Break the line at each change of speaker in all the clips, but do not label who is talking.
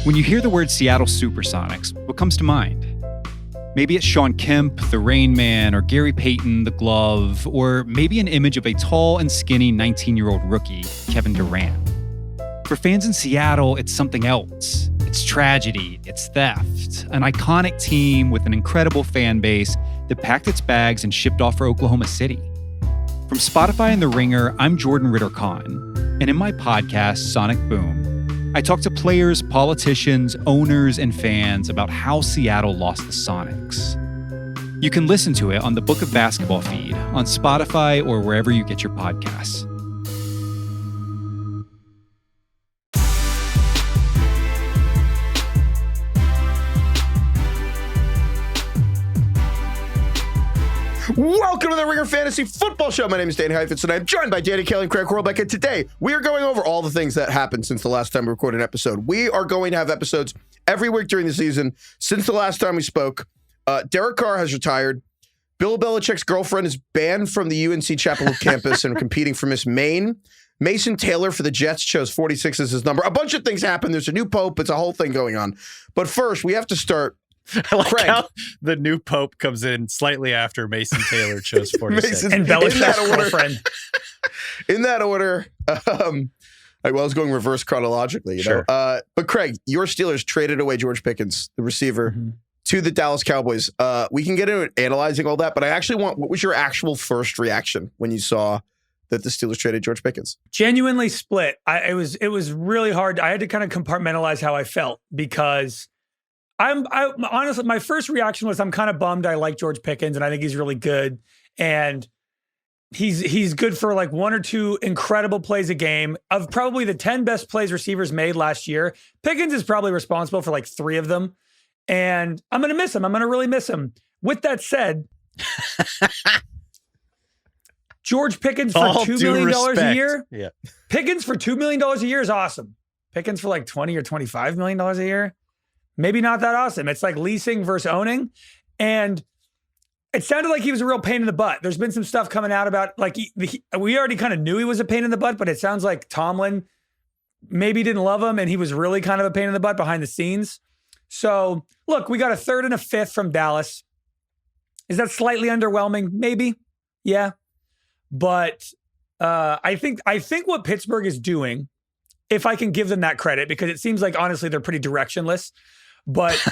When you hear the word Seattle Supersonics, what comes to mind? Maybe it's Sean Kemp, the Rain Man, or Gary Payton, the Glove, or maybe an image of a tall and skinny 19-year-old rookie, Kevin Durant. For fans in Seattle, it's something else. It's tragedy, it's theft, an iconic team with an incredible fan base that packed its bags and shipped off for Oklahoma City. From Spotify and The Ringer, I'm Jordan Ritter-Kahn, and in my podcast, Sonic Boom, I talk to players, politicians, owners, and fans about how Seattle lost the Sonics. You can listen to it on the Book of Basketball feed, on Spotify, or wherever you get your podcasts.
Welcome to the Ringer Fantasy Football Show. My name is Danny Heifetz, and I'm joined by Danny Kelly and Craig Horlbeck. And today, we are going over all the things that happened since the last time we recorded an episode. We are going to have episodes every week during the season. Since the last time we spoke, Derek Carr has retired. Bill Belichick's girlfriend is banned from the UNC Chapel Hill campus and competing for Miss Maine. Mason Taylor for the Jets chose 46 as his number. A bunch of things happened. There's a new pope. It's a whole thing going on. But first, we have to start.
I like
Craig.
how the new pope comes in slightly after Mason Taylor chose 46.
Mason-
And Belichick's girlfriend.
In that order, I was going reverse chronologically, you know. But Craig, your Steelers traded away George Pickens, the receiver, to the Dallas Cowboys. We can get into analyzing all that, but I actually want, what was your actual first reaction when you saw that the Steelers traded George Pickens?
Genuinely split. It was really hard. I had to kind of compartmentalize how I felt because I honestly, my first reaction was I'm kind of bummed. I like George Pickens and I think he's really good. And he's good for like one or two incredible plays a game. Of probably the 10 best plays receivers made last year, Pickens is probably responsible for like 3 of them. And I'm going to miss him. I'm going to really miss him. With that said, George Pickens for $2 million a year.
Yeah.
Pickens for $2 million a year is awesome. Pickens for like $20 or $25 million a year, maybe not that awesome. It's like leasing versus owning. And it sounded like he was a real pain in the butt. There's been some stuff coming out about like we already kind of knew he was a pain in the butt, but it sounds like Tomlin maybe didn't love him and he was really kind of a pain in the butt behind the scenes. So look, we got a 3rd and a 5th from Dallas. Is that slightly underwhelming? Maybe. Yeah. But I think what Pittsburgh is doing, if I can give them that credit, because it seems like honestly they're pretty directionless, but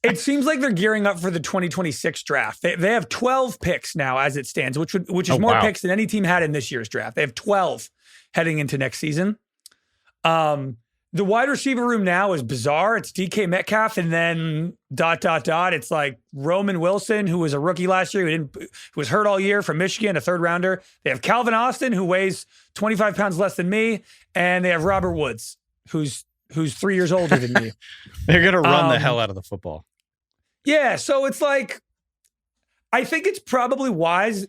it seems like they're gearing up for the 2026 draft. They have 12 picks now as it stands, which is more picks than any team had in this year's draft. They have 12 heading into next season. The wide receiver room now is bizarre. It's DK Metcalf and then ... It's like Roman Wilson, who was a rookie last year, who was hurt all year from Michigan, a 3rd rounder. They have Calvin Austin, who weighs 25 pounds less than me, and they have Robert Woods, who's 3 years older than me.
They're going to run the hell out of the football.
Yeah, so it's like, I think it's probably wise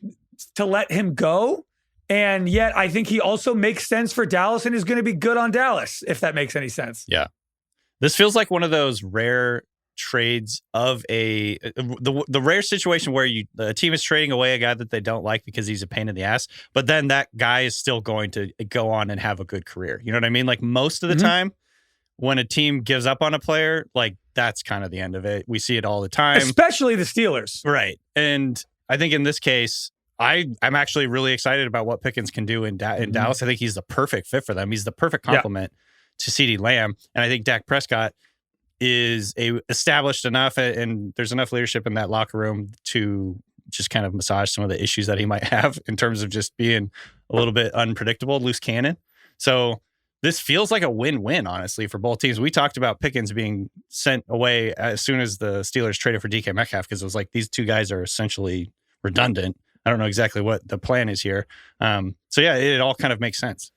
to let him go. And yet I think he also makes sense for Dallas and is going to be good on Dallas, if that makes any sense.
Yeah. This feels like one of those rare trades of the rare situation where a team is trading away a guy that they don't like because he's a pain in the ass, but then that guy is still going to go on and have a good career. You know what I mean? Like most of the time when a team gives up on a player, like that's kind of the end of it. We see it all the time.
Especially the Steelers.
Right. And I think in this case, I'm actually really excited about what Pickens can do in Dallas. I think he's the perfect fit for them. He's the perfect complement to CeeDee Lamb. And I think Dak Prescott is established enough and there's enough leadership in that locker room to just kind of massage some of the issues that he might have in terms of just being a little bit unpredictable, loose cannon. So this feels like a win-win, honestly, for both teams. We talked about Pickens being sent away as soon as the Steelers traded for DK Metcalf because it was like these two guys are essentially redundant. I don't know exactly what the plan is here. So yeah, it all kind of makes sense.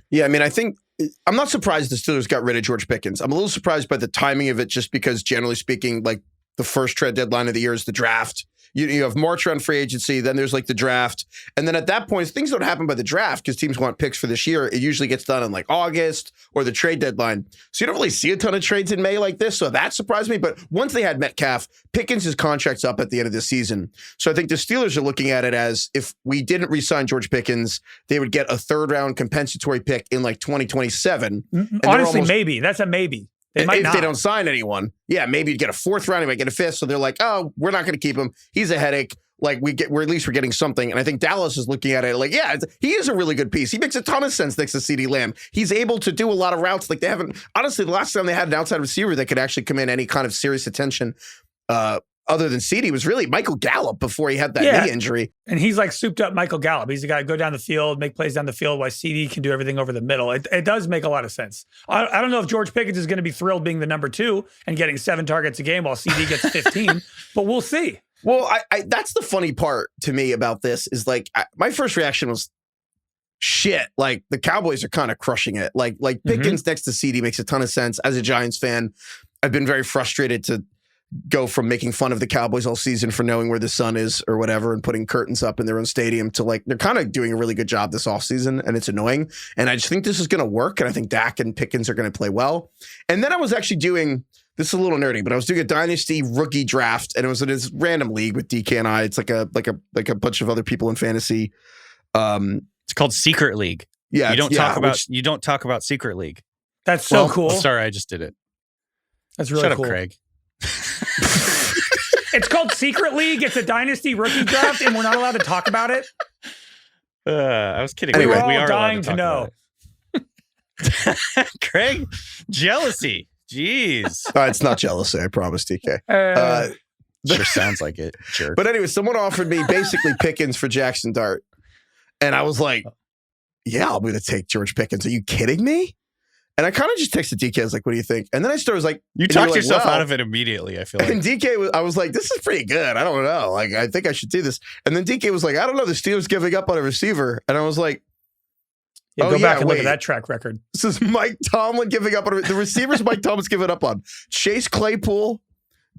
Yeah, I mean, I think I'm not surprised the Steelers got rid of George Pickens. I'm a little surprised by the timing of it just because generally speaking, like the first trade deadline of the year is the draft. you have March around free agency, then there's like the draft. And then at that point, things don't happen by the draft because teams want picks for this year. It usually gets done in like August or the trade deadline. So you don't really see a ton of trades in May like this. So that surprised me. But once they had Metcalf, Pickens' contract's up at the end of the season. So I think the Steelers are looking at it as if we didn't re-sign George Pickens, they would get a 3rd round compensatory pick in like 2027.
Honestly, maybe. That's a maybe. They might
if
not.
they don't sign anyone, yeah, maybe you'd get a 4th round, you might get a 5th. So they're like, oh, we're not going to keep him. He's a headache. Like we're at least we're getting something. And I think Dallas is looking at it like, yeah, he is a really good piece. He makes a ton of sense next to CeeDee Lamb. He's able to do a lot of routes. Like they haven't, honestly, the last time they had an outside receiver that could actually command any kind of serious attention, other than CeeDee, was really Michael Gallup before he had that knee injury.
And he's like souped up Michael Gallup. He's the guy to go down the field, make plays down the field while CeeDee can do everything over the middle. It does make a lot of sense. I don't know if George Pickens is going to be thrilled being the number 2 and getting 7 targets a game while CeeDee gets 15, but we'll see.
Well, I that's the funny part to me about this is like my first reaction was, shit, like the Cowboys are kind of crushing it. Like Pickens next to CeeDee makes a ton of sense. As a Giants fan, I've been very frustrated to go from making fun of the Cowboys all season for knowing where the sun is or whatever and putting curtains up in their own stadium to like, they're kind of doing a really good job this offseason and it's annoying. And I just think this is going to work. And I think Dak and Pickens are going to play well. And then I was actually doing, this is a little nerdy, but I was doing a dynasty rookie draft and it was in this random league with DK and I. It's like a bunch of other people in fantasy.
It's called Secret League.
Yeah.
You don't talk about Secret League.
That's so cool.
Sorry, I just did it.
That's really cool.
Shut up, Craig.
It's called Secret League. It's a dynasty rookie draft, and we're not allowed to talk about it.
I was kidding.
Anyway,
we're
we
all
are
dying to know.
Craig, jealousy. Jeez.
It's not jealousy, I promise, DK.
Sure sounds like it, jerk.
But anyway, someone offered me basically Pickens for Jackson Dart. And I was like, yeah, I'm going to take George Pickens. Are you kidding me? And I kind of just texted DK. I was like, what do you think? And then I was like,
you talked yourself out of it immediately, I feel like.
And DK, I was like, this is pretty good. I don't know. Like, I think I should do this. And then DK was like, I don't know. The Steelers giving up on a receiver. And I was like,
go back and look at that track record.
This is Mike Tomlin giving up on the receivers. Mike Tomlin's giving up on Chase Claypool,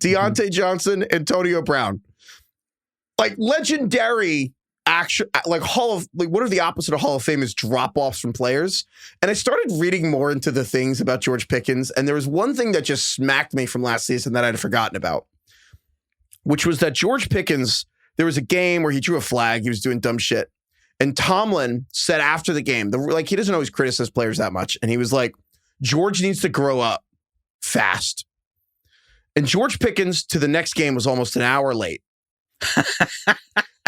Deontay Johnson, Antonio Brown. Like legendary action, like what are the opposite of Hall of Fame is drop-offs from players. And I started reading more into the things about George Pickens. And there was one thing that just smacked me from last season that I'd forgotten about, which was that George Pickens, there was a game where he drew a flag. He was doing dumb shit. And Tomlin said after the game, he doesn't always criticize players that much. And he was like, George needs to grow up fast. And George Pickens to the next game was almost an hour late.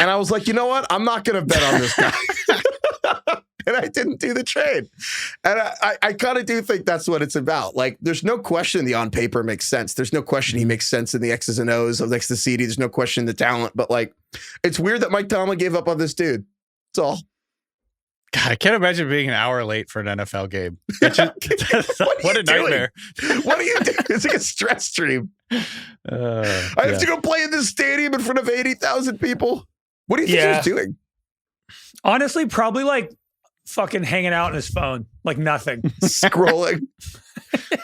And I was like, you know what? I'm not going to bet on this guy. And I didn't do the trade. And I kind of do think that's what it's about. Like, there's no question the on paper makes sense. There's no question he makes sense in the X's and O's of next to CeeDee. There's no question the talent. But like, it's weird that Mike Tomlin gave up on this dude. That's all.
God, I can't imagine being an hour late for an NFL game. What a nightmare.
What are you doing? It's like a stress stream. I have to go play in this stadium in front of 80,000 people. What do you think he was doing?
Honestly, probably like fucking hanging out on his phone, like nothing.
Scrolling.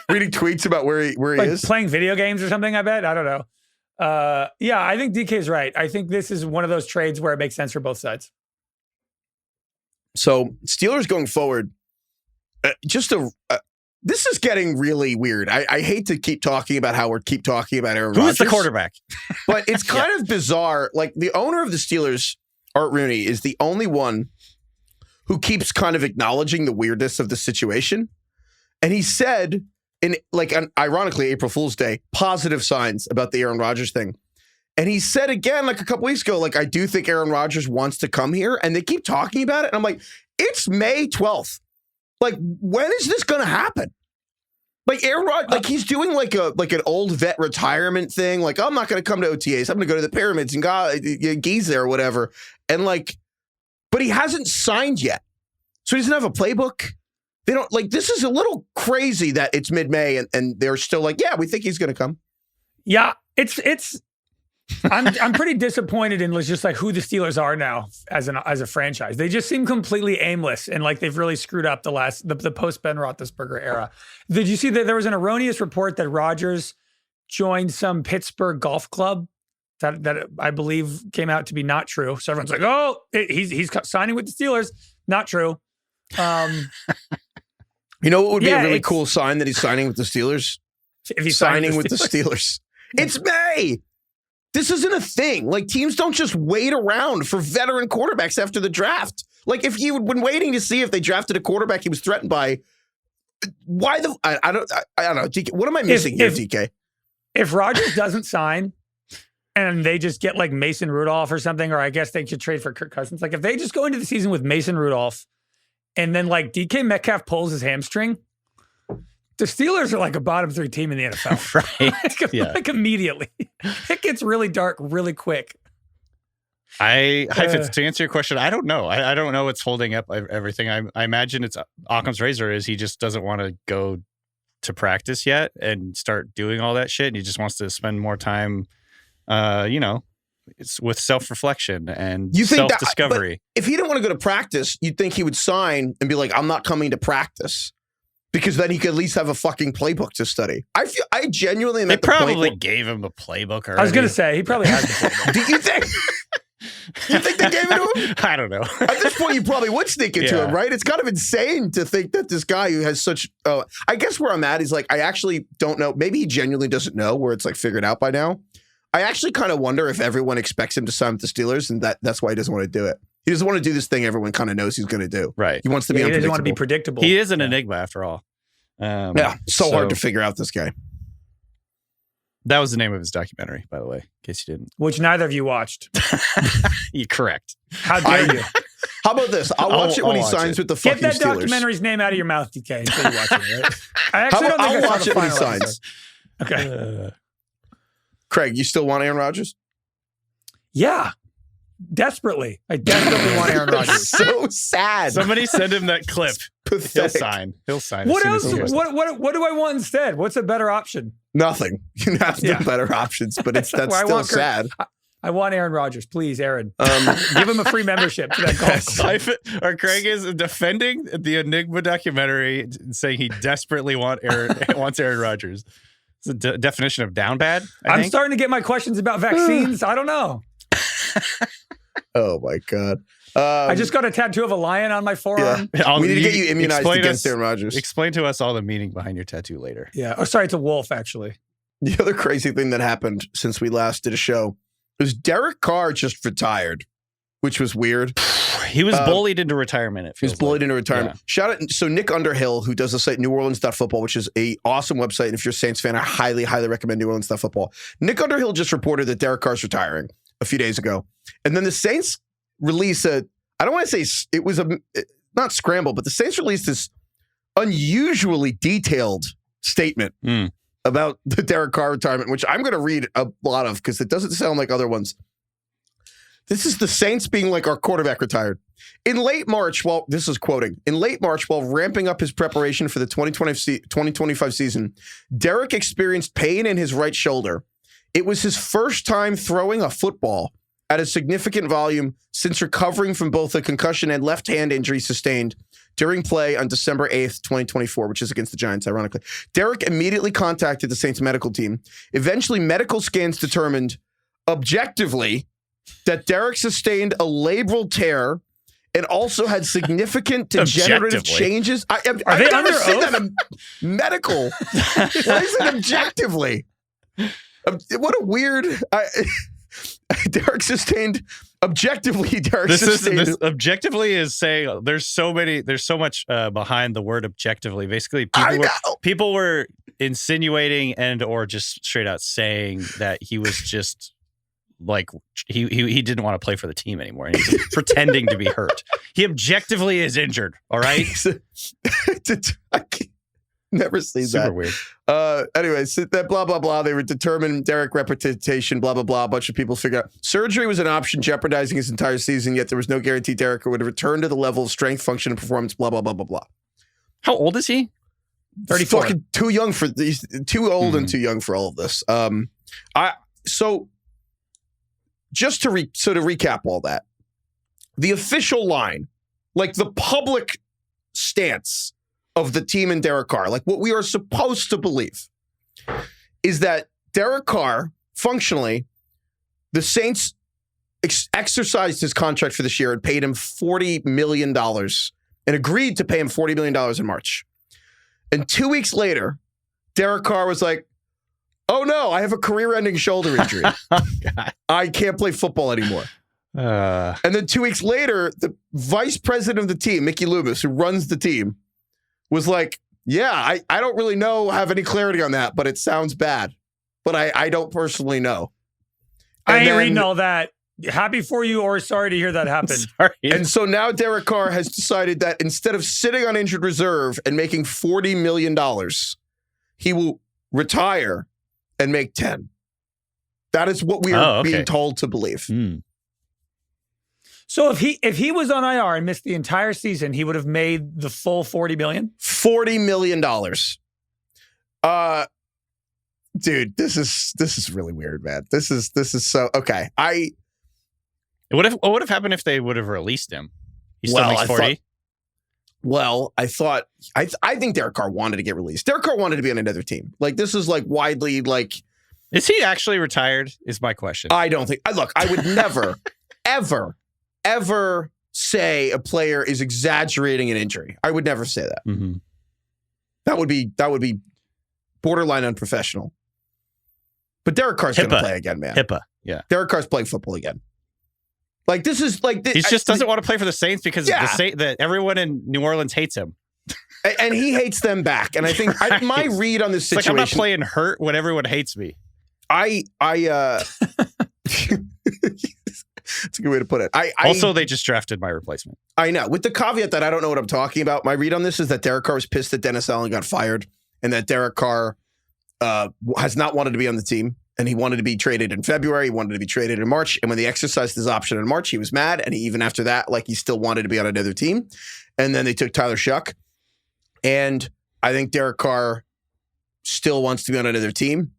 Reading tweets about where he is.
Playing video games or something, I bet. I don't know. I think DK's right. I think this is one of those trades where it makes sense for both sides.
So Steelers going forward, this is getting really weird. I hate to keep talking about how we keep talking about Aaron Rodgers.
Who's the quarterback?
But it's kind of bizarre. Like the owner of the Steelers, Art Rooney, is the only one who keeps kind of acknowledging the weirdness of the situation. And he said ironically, April Fool's Day, positive signs about the Aaron Rodgers thing. And he said again, like a couple weeks ago, like, I do think Aaron Rodgers wants to come here. And they keep talking about it. And I'm like, it's May 12th. Like, when is this going to happen? Like Aaron Rodgers, like he's doing like an old vet retirement thing. Like, I'm not going to come to OTAs. I'm going to go to the pyramids and Giza or whatever. And like, but he hasn't signed yet. So he doesn't have a playbook. They don't like, this is a little crazy that it's mid-May and they're still like, yeah, we think he's going to come.
Yeah, I'm pretty disappointed in just like who the Steelers are now as a franchise. They just seem completely aimless and like they've really screwed up the post Ben Roethlisberger era. Did you see that there was an erroneous report that Rodgers joined some Pittsburgh golf club that I believe came out to be not true. So everyone's like, oh, he's signing with the Steelers. Not true.
You know what would be a really cool sign that he's signing with the Steelers?
If he's
signing with the Steelers. It's May. This isn't a thing. Like, teams don't just wait around for veteran quarterbacks after the draft. Like, if you had been waiting to see if they drafted a quarterback he was threatened by, why the... I don't know. DK, what am I missing here, DK?
If Rodgers doesn't sign and they just get like Mason Rudolph or something, or I guess they should trade for Kirk Cousins. Like, if they just go into the season with Mason Rudolph and then like DK Metcalf pulls his hamstring, the Steelers are like a bottom 3 team in the NFL.
Right.
Like immediately. It gets really dark really quick.
Heifetz, to answer your question, I don't know. I don't know what's holding up everything. I imagine it's Occam's razor is he just doesn't want to go to practice yet and start doing all that shit. And he just wants to spend more time, it's with self-reflection and self-discovery.
If he didn't want to go to practice, you'd think he would sign and be like, I'm not coming to practice. Because then he could at least have a fucking playbook to study. I genuinely am at the point.
They probably gave him a playbook already.
I was going to say, he probably has the playbook.
Do you think? You think they gave it to him?
I don't know.
At this point, you probably would sneak it to him, right? It's kind of insane to think that this guy who has such... I guess where I'm at is like, I actually don't know. Maybe he genuinely doesn't know where it's like figured out by now. I actually kind of wonder if everyone expects him to sign with the Steelers and that's why he doesn't want to do it. He doesn't want to do this thing everyone kind of knows he's going to do.
Right.
He wants to be unpredictable.
He doesn't want to be predictable.
He is an enigma after all.
So hard to figure out this guy.
That was the name of his documentary, by the way, in case you didn't.
Which neither of you watched.
You're correct.
How dare you?
How about this? I'll watch it when he signs with the fucking Steelers.
Get that documentary's name out of your mouth, DK, until you watch it, right? I actually don't think
I'll watch it when he
signs.
Okay. Craig, you still want Aaron Rodgers?
Yeah. Desperately. I desperately want Aaron Rodgers.
So sad.
Somebody send him that clip.
Pathetic.
He'll sign.
What else? What do I want instead? What's a better option?
Nothing. You have no better options, but that's still sad.
I want Aaron Rodgers, please, Aaron. Give him a free membership to that golf club.
Or Craig is defending the Enigma documentary, saying he desperately wants Aaron Rodgers. It's a definition of down bad.
I'm starting to get my questions about vaccines. I don't know.
Oh my God.
I just got a tattoo of a lion on my forearm.
Yeah. We need to get you immunized against Aaron Rodgers.
Explain to us all the meaning behind your tattoo later.
Yeah. Oh, sorry, it's a wolf, actually.
The other crazy thing that happened since we last did a show was Derek Carr just retired, which was weird.
He was bullied into retirement.
He was bullied into retirement. Yeah. Shout out. So Nick Underhill, who does the site NewOrleans.football, which is a awesome website. And if you're a Saints fan, I highly, highly recommend NewOrleans.football. Nick Underhill just reported that Derek Carr's retiring a few days ago. And then the Saints release I don't want to say it was not scramble, but the Saints released this unusually detailed statement about the Derek Carr retirement, which I'm going to read a lot of because it doesn't sound like other ones. This is the Saints being like, our quarterback retired. In late March, this is quoting, in late March, while ramping up his preparation for the 2025 season, Derek experienced pain in his right shoulder. It was his first time throwing a football at a significant volume since recovering from both a concussion and left hand injury sustained during play on December 8th, 2024, which is against the Giants, ironically. Derek immediately contacted the Saints medical team. Eventually, medical scans determined objectively that Derek sustained a labral tear and also had significant degenerative changes. Are they under oath? Medical. Why is it objectively? What a weird... Derek sustained objectively.
This objectively is saying there's so much behind the word objectively. Basically, people were insinuating and or just straight out saying that he was just like he didn't want to play for the team anymore. And he's pretending to be hurt. He objectively is injured. All right.
I can't never seen that.
Super weird.
Anyway, so that blah, blah, blah. They were determined Derek reputation, blah, blah, blah. A bunch of people figured out surgery was an option, jeopardizing his entire season, yet there was no guarantee Derek would return to the level of strength, function, and performance, blah, blah, blah, blah, blah.
How old is he?
34. Fucking too young for these, too old and too young for all of this. So just to recap all that, the official line, like the public stance of the team and Derek Carr, like what we are supposed to believe, is that Derek Carr, functionally, the Saints exercised his contract for this year and paid him $40 million and agreed to pay him $40 million in March. And 2 weeks later, Derek Carr was like, oh no, I have a career-ending shoulder injury. I can't play football anymore. And then 2 weeks later, the vice president of the team, Mickey Loomis, who runs the team, was like, yeah, I don't really have any clarity on that, but it sounds bad. But I don't personally know.
I ain't reading all that. Happy for you or sorry to hear that happen.
Sorry.
And so now Derek Carr has decided that instead of sitting on injured reserve and making $40 million, he will retire and make 10. That is what we are being told to believe.
So if he was on IR and missed the entire season, he would have made the full $40 million?
$40 million. Dude, this is really weird, man. This is so okay.
What would have happened if they would have released him? He still makes 40.
I think Derek Carr wanted to get released. Derek Carr wanted to be on another team. Like this is like widely like.
Is he actually retired? Is my question.
I don't think. Look, I would never, ever say a player is exaggerating an injury. I would never say that.
Mm-hmm.
That would be borderline unprofessional. But Derek Carr's going to play again, man.
Yeah.
Derek Carr's playing football again. Like this is like
he just doesn't want to play for the Saints because that everyone in New Orleans hates him,
and he hates them back. And I think my read on this situation,
like I'm not playing hurt when everyone hates me.
That's a good way to put it.
Also, they just drafted my replacement.
I know, with the caveat that I don't know what I'm talking about. My read on this is that Derek Carr was pissed that Dennis Allen got fired, and that Derek Carr has not wanted to be on the team. And he wanted to be traded in February. He wanted to be traded in March. And when they exercised his option in March, he was mad. And even after that, like he still wanted to be on another team. And then they took Tyler Shuck. And I think Derek Carr still wants to be on another team.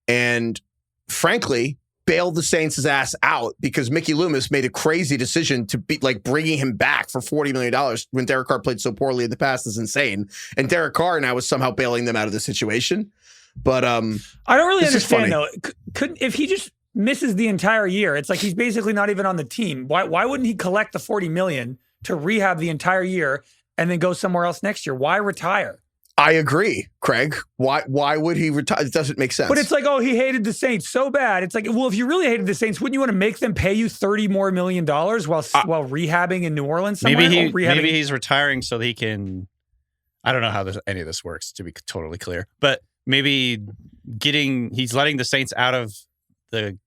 And frankly, bailed the Saints' ass out because Mickey Loomis made a crazy decision to be like bringing him back for $40 million when Derek Carr played so poorly in the past is insane. And Derek Carr now is somehow bailing them out of the situation. But I
don't really understand though. Couldn't if he just misses the entire year? It's like he's basically not even on the team. Why wouldn't he collect the $40 million to rehab the entire year and then go somewhere else next year? Why retire?
I agree, Craig. Why would he retire? It doesn't make sense.
But it's like, oh, he hated the Saints so bad. It's like, well, if you really hated the Saints, wouldn't you want to make them pay you $30 million more while rehabbing in New Orleans somewhere?
Maybe he's retiring so that he can. I don't know how any of this works, to be totally clear, but. Maybe he's letting the Saints out of the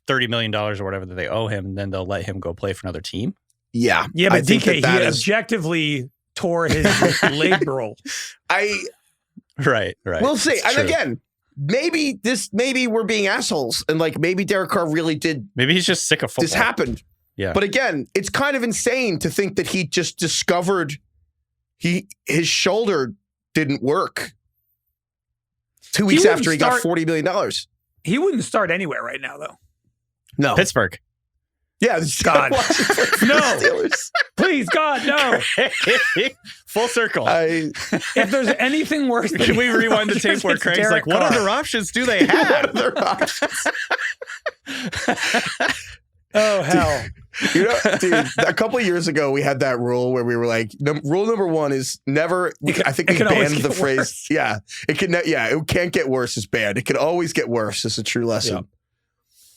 $30 million or whatever that they owe him, and then they'll let him go play for another team.
Yeah.
Yeah, but DK, he objectively tore his labral.
Right.
We'll see. And again, maybe we're being assholes, and like maybe Derek Carr really did.
Maybe he's just sick of football.
This happened.
Yeah.
But again, it's kind of insane to think that he just discovered his shoulder didn't work. 2 weeks after he got $40 million.
He wouldn't start anywhere right now, though.
No.
Pittsburgh.
Yeah.
God. No. Please, God, no.
Full circle.
If there's anything worse than
can we rewind the tape where Craig's
Derek
like, what
Carr.
other options do they have?
What other options?
Oh, hell.
Dude, a couple of years ago, we had that rule where we were like, rule number one is never, I think we banned the phrase.
Worse.
Yeah. It can't get worse is banned. It can always get worse is a true lesson.
Yeah.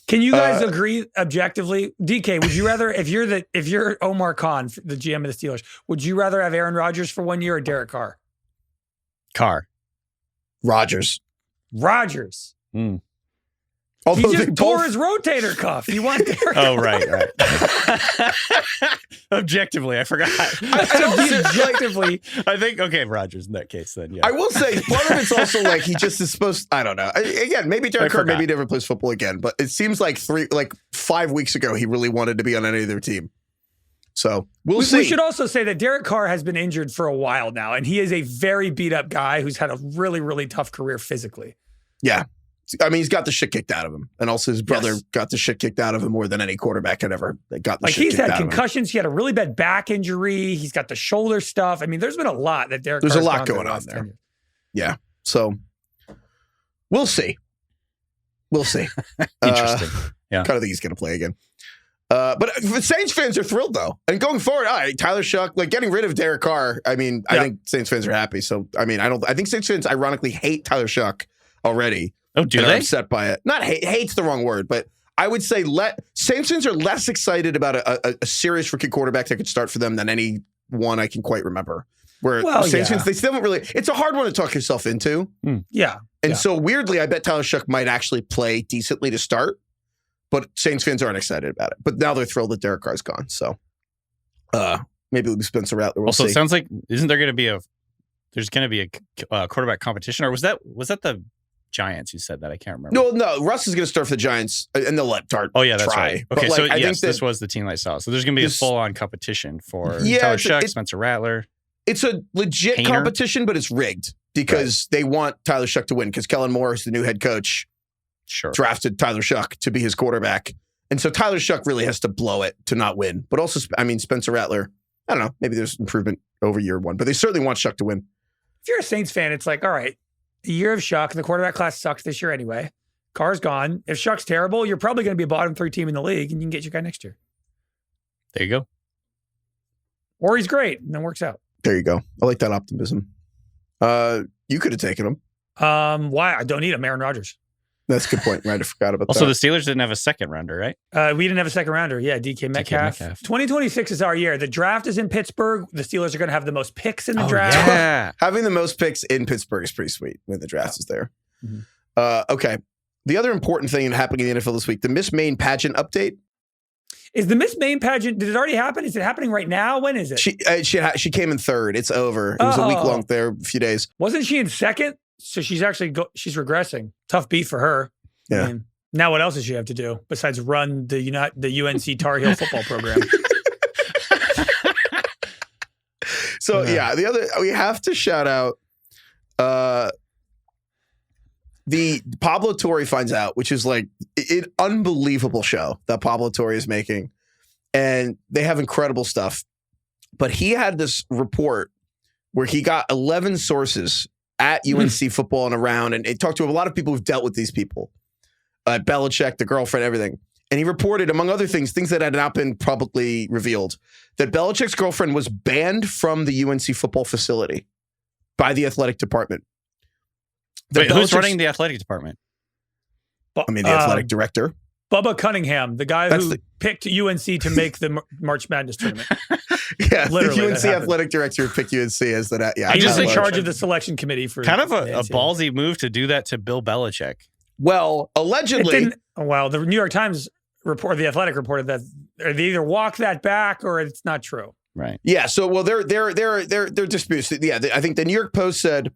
Can you guys agree objectively? DK, would you rather, if you're Omar Khan, the GM of the Steelers, would you rather have Aaron Rodgers for 1 year or Derek Carr?
Carr.
Rodgers.
Although he just tore his rotator cuff. You want Derek?
Oh, right. Objectively, I forgot.
Objectively,
I think Rodgers in that case. Then, yeah.
I will say part of it's also like he just is supposed. I don't know. Again, maybe Derek Carr maybe never plays football again. But it seems like 5 weeks ago he really wanted to be on any other team. So we'll see.
We should also say that Derek Carr has been injured for a while now, and he is a very beat up guy who's had a really, really tough career physically.
Yeah. I mean, he's got the shit kicked out of him. And also his brother got the shit kicked out of him more than any quarterback had ever got the shit kicked out of him. He's had
concussions. He had a really bad back injury. He's got the shoulder stuff. I mean, there's been a lot that Derek Carr's
There's a lot going on there. Yeah. So we'll see. We'll see. Kind of think he's going to play again. But the Saints fans are thrilled, though. And going forward, Tyler Shuck, like getting rid of Derek Carr, I mean, I think Saints fans are happy. So, I mean, I think Saints fans ironically hate Tyler Shuck already.
Oh, do they?
Are upset by it. Not hate, hate's the wrong word, but I would say Saints fans are less excited about a serious rookie quarterback that could start for them than any one I can quite remember. Where Saints fans, they still haven't really, it's a hard one to talk yourself into.
Yeah.
And so weirdly, I bet Tyler Shuck might actually play decently to start. But Saints fans aren't excited about it. But now they're thrilled that Derek Carr's gone. So maybe it'll be Spencer Rattler.
Also, it sounds like there's going to be a quarterback competition, or was that the Giants who said that? I can't remember.
No. Russ is going to start for the Giants, and they'll let Dart.
Oh yeah, that's
try.
right. Okay,
but
so
I think
this was the team I saw. So there's going to be a full-on competition for Tyler Shuck, Spencer Rattler.
It's a legit competition, but it's rigged because they want Tyler Shuck to win because Kellen Moore is the new head coach. Drafted Tyler Shuck to be his quarterback. And so Tyler Shuck really has to blow it to not win. But also, I mean, Spencer Rattler, I don't know, maybe there's improvement over year one, but they certainly want Shuck to win.
If you're a Saints fan, it's like, all right, the year of Shuck, the quarterback class sucks this year anyway. Carr's gone. If Shuck's terrible, you're probably going to be a bottom 3 team in the league and you can get your guy next year.
There you go.
Or he's great and then works out.
There you go. I like that optimism. You could have taken him.
Why? I don't need him, Aaron Rodgers.
That's a good point. Right, I forgot about that.
Also, the Steelers didn't have a second rounder, right?
We didn't have a second rounder. Yeah, DK Metcalf. 2026 is our year. The draft is in Pittsburgh. The Steelers are going to have the most picks in the draft.
Yeah.
Having the most picks in Pittsburgh is pretty sweet when the draft is there. Okay. The other important thing happening in the NFL this week, the Miss Maine pageant update.
Is the Miss Maine pageant, did it already happen? Is it happening right now? When is it?
She came in third. It's over. It was a week long there, a few days.
Wasn't she in second? So she's actually she's regressing. Tough beat for her.
Yeah.
I mean, now what else does she have to do besides run the UNC Tar Heel football program?
So the other, we have to shout out the Pablo Torre Finds Out, which is like an unbelievable show that Pablo Torre is making. And they have incredible stuff. But he had this report where he got 11 sources at UNC football and around, and he talked to a lot of people who've dealt with these people. Belichick, the girlfriend, everything. And he reported, among other things that had not been publicly revealed, that Belichick's girlfriend was banned from the UNC football facility by the athletic department.
Wait, who's running the athletic department?
The athletic director.
Bubba Cunningham, the guy who picked UNC to make the March Madness tournament.
Yeah,
literally,
the UNC athletic director picked UNC as that. Yeah,
he's in charge of the selection committee for
kind of a ballsy move to do that to Bill Belichick.
Well, allegedly,
the New York Times the Athletic reported that they either walk that back or it's not true.
Right.
Yeah. So, well, they're disputes. Yeah, I think the New York Post said.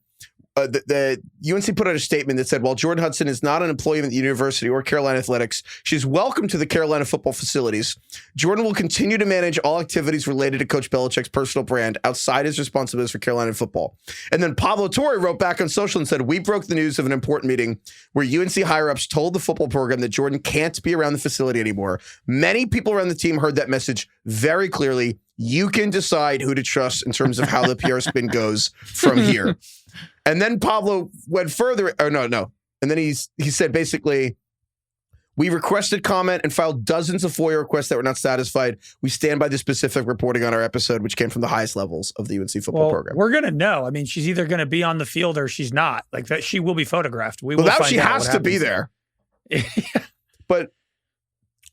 The UNC put out a statement that said, while Jordan Hudson is not an employee of the university or Carolina Athletics, she's welcome to the Carolina football facilities. Jordan will continue to manage all activities related to Coach Belichick's personal brand outside his responsibilities for Carolina football. And then Pablo Torre wrote back on social and said, we broke the news of an important meeting where UNC higher-ups told the football program that Jordan can't be around the facility anymore. Many people around the team heard that message very clearly. You can decide who to trust in terms of how the PR spin goes from here. And then Pablo went further. Or no. And then he said, basically, we requested comment and filed dozens of FOIA requests that were not satisfied. We stand by the specific reporting on our episode, which came from the highest levels of the UNC football program.
We're going to know. I mean, she's either going to be on the field or she's not. Like that, she will be photographed.
She has to be there. But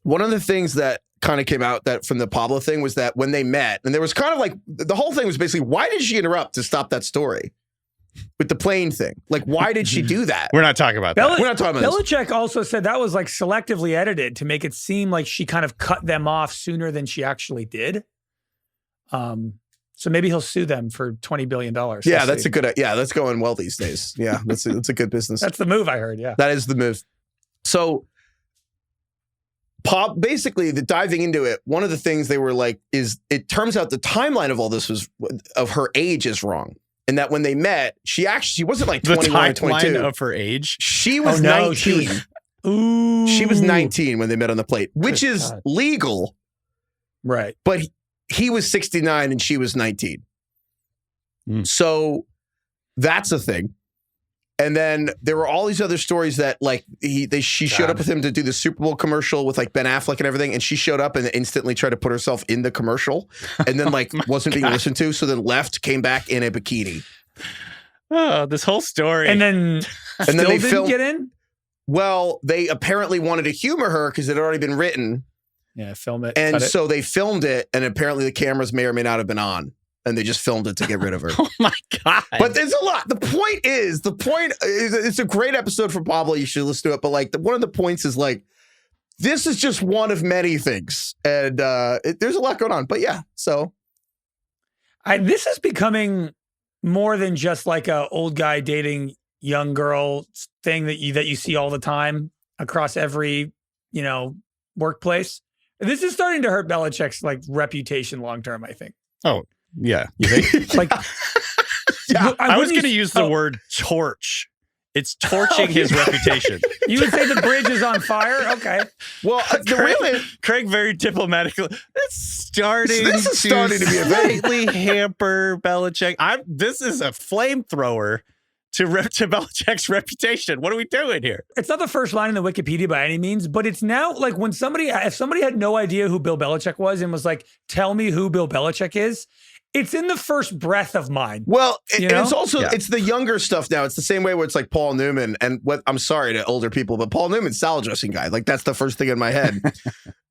one of the things that kind of came out that from the Pablo thing was that when they met, and there was kind of like, the whole thing was basically, why did she interrupt to stop that story? With the plane thing. Like, why did she do that?
We're not talking about that.
We're not talking about
Belichick also said that was like selectively edited to make it seem like she kind of cut them off sooner than she actually did. So maybe he'll sue them for $20 billion.
Yeah, that's that's going well these days. Yeah, that's a good business.
That's the move I heard, yeah.
That is the move. So, basically, diving into it, one of the things they were like is, it turns out the timeline of all this of her age is wrong. And that when they met, she wasn't like 21 or 22.
Of her age?
She was 19. She was 19 when they met on the plate, which is legal.
Right.
But he was 69 and she was 19. So that's a thing. And then there were all these other stories that like she showed up with him to do the Super Bowl commercial with like Ben Affleck and everything. And she showed up and instantly tried to put herself in the commercial and then like wasn't being listened to. So then left, came back in a bikini.
Oh, this whole story.
And then they didn't get in?
Well, they apparently wanted to humor her because it had already been written.
Yeah, film it.
And so they filmed it. And apparently the cameras may or may not have been on. And they just filmed it to get rid of her.
Oh my God.
But there's a lot. The point is, it's a great episode for Pablo. You should listen to it. But like one of the points is like, this is just one of many things. And there's a lot going on. But yeah, so.
This is becoming more than just like a old guy dating young girl thing that you see all the time across every, workplace. This is starting to hurt Belichick's like reputation long-term, I think.
Oh, yeah. You think?
Like,
I was going to use the word torch. It's torching his reputation.
You would say the bridge is on fire? Okay.
Well,
Craig very diplomatically. This is starting to
be a
slightly hamper Belichick. This is a flamethrower to Belichick's reputation. What are we doing here?
It's not the first line in the Wikipedia by any means, but it's now like when if somebody had no idea who Bill Belichick was and was like, tell me who Bill Belichick is, it's in the first breath of mine.
Well, and it's also, it's the younger stuff now. It's the same way where it's like Paul Newman and I'm sorry to older people, but Paul Newman's salad dressing guy. Like that's the first thing in my head.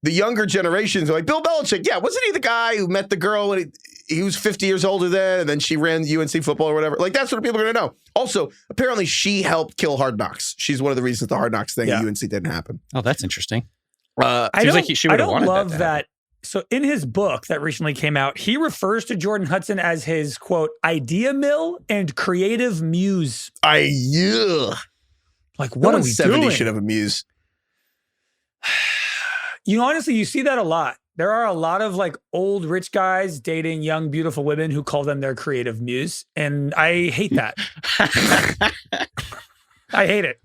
The younger generations are like, Bill Belichick. Yeah. Wasn't he the guy who met the girl when he was 50 years older then, and then she ran UNC football or whatever? Like that's what people are going to know. Also, apparently she helped kill Hard Knocks. She's one of the reasons the Hard Knocks thing at UNC didn't happen.
Oh, that's interesting.
I don't love that. So in his book that recently came out, he refers to Jordan Hudson as his, quote, idea mill and creative muse.
Like, what
are we
70
doing?
Should have a muse.
Honestly, you see that a lot. There are a lot of like old rich guys dating young, beautiful women who call them their creative muse. And I hate that. I hate it.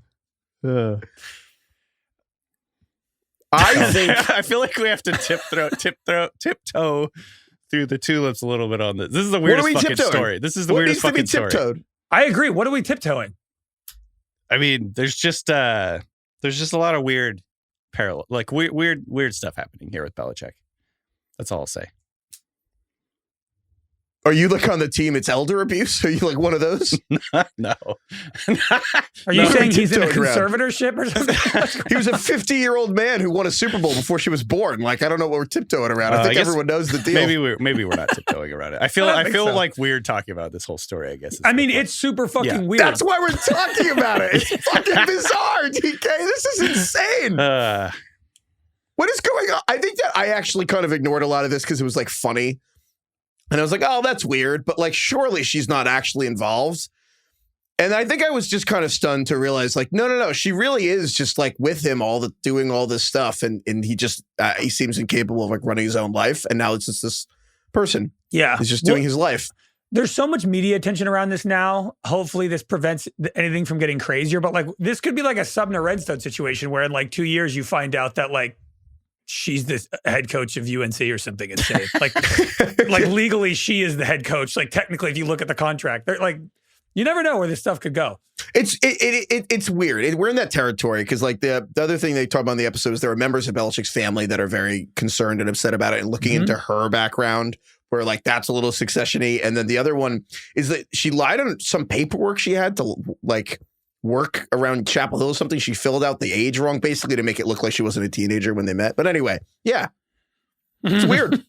I feel like we have to tiptoe through the tulips a little bit on this. This is the weirdest fucking story. This is the weirdest fucking story.
I agree. What are we tiptoeing?
I mean, there's just a lot of weird parallel, like weird stuff happening here with Belichick. That's all I'll say.
Are you like on the team? It's elder abuse? Are you like one of those?
No.
Are you saying he's in a conservatorship or something?
He was a 50-year-old man who won a Super Bowl before she was born. Like, I don't know what we're tiptoeing around. I think everyone knows the deal.
Maybe we're not tiptoeing around it. I feel like weird talking about this whole story, I guess.
I mean, it's super fucking weird.
That's why we're talking about it. It's fucking bizarre, DK. This is insane. What is going on? I think that I actually kind of ignored a lot of this because it was like funny. And I was like, oh, that's weird. But like, surely she's not actually involved. And I think I was just kind of stunned to realize like, no. She really is just like with him doing all this stuff. And he just, he seems incapable of like running his own life. And now it's just this person.
Yeah.
He's just doing his life.
There's so much media attention around this now. Hopefully this prevents anything from getting crazier. But like, this could be like a Subner Redstone situation where in like 2 years you find out that like, she's the head coach of UNC or something insane. Like legally, she is the head coach. Like technically, if you look at the contract, they're like, you never know where this stuff could go.
It's weird. We're in that territory because like the other thing they talk about in the episode is there are members of Belichick's family that are very concerned and upset about it and looking into her background where like that's a little succession-y. And then the other one is that she lied on some paperwork she had to like work around Chapel Hill or something. She filled out the age wrong basically to make it look like she wasn't a teenager when they met. But anyway, yeah, it's weird.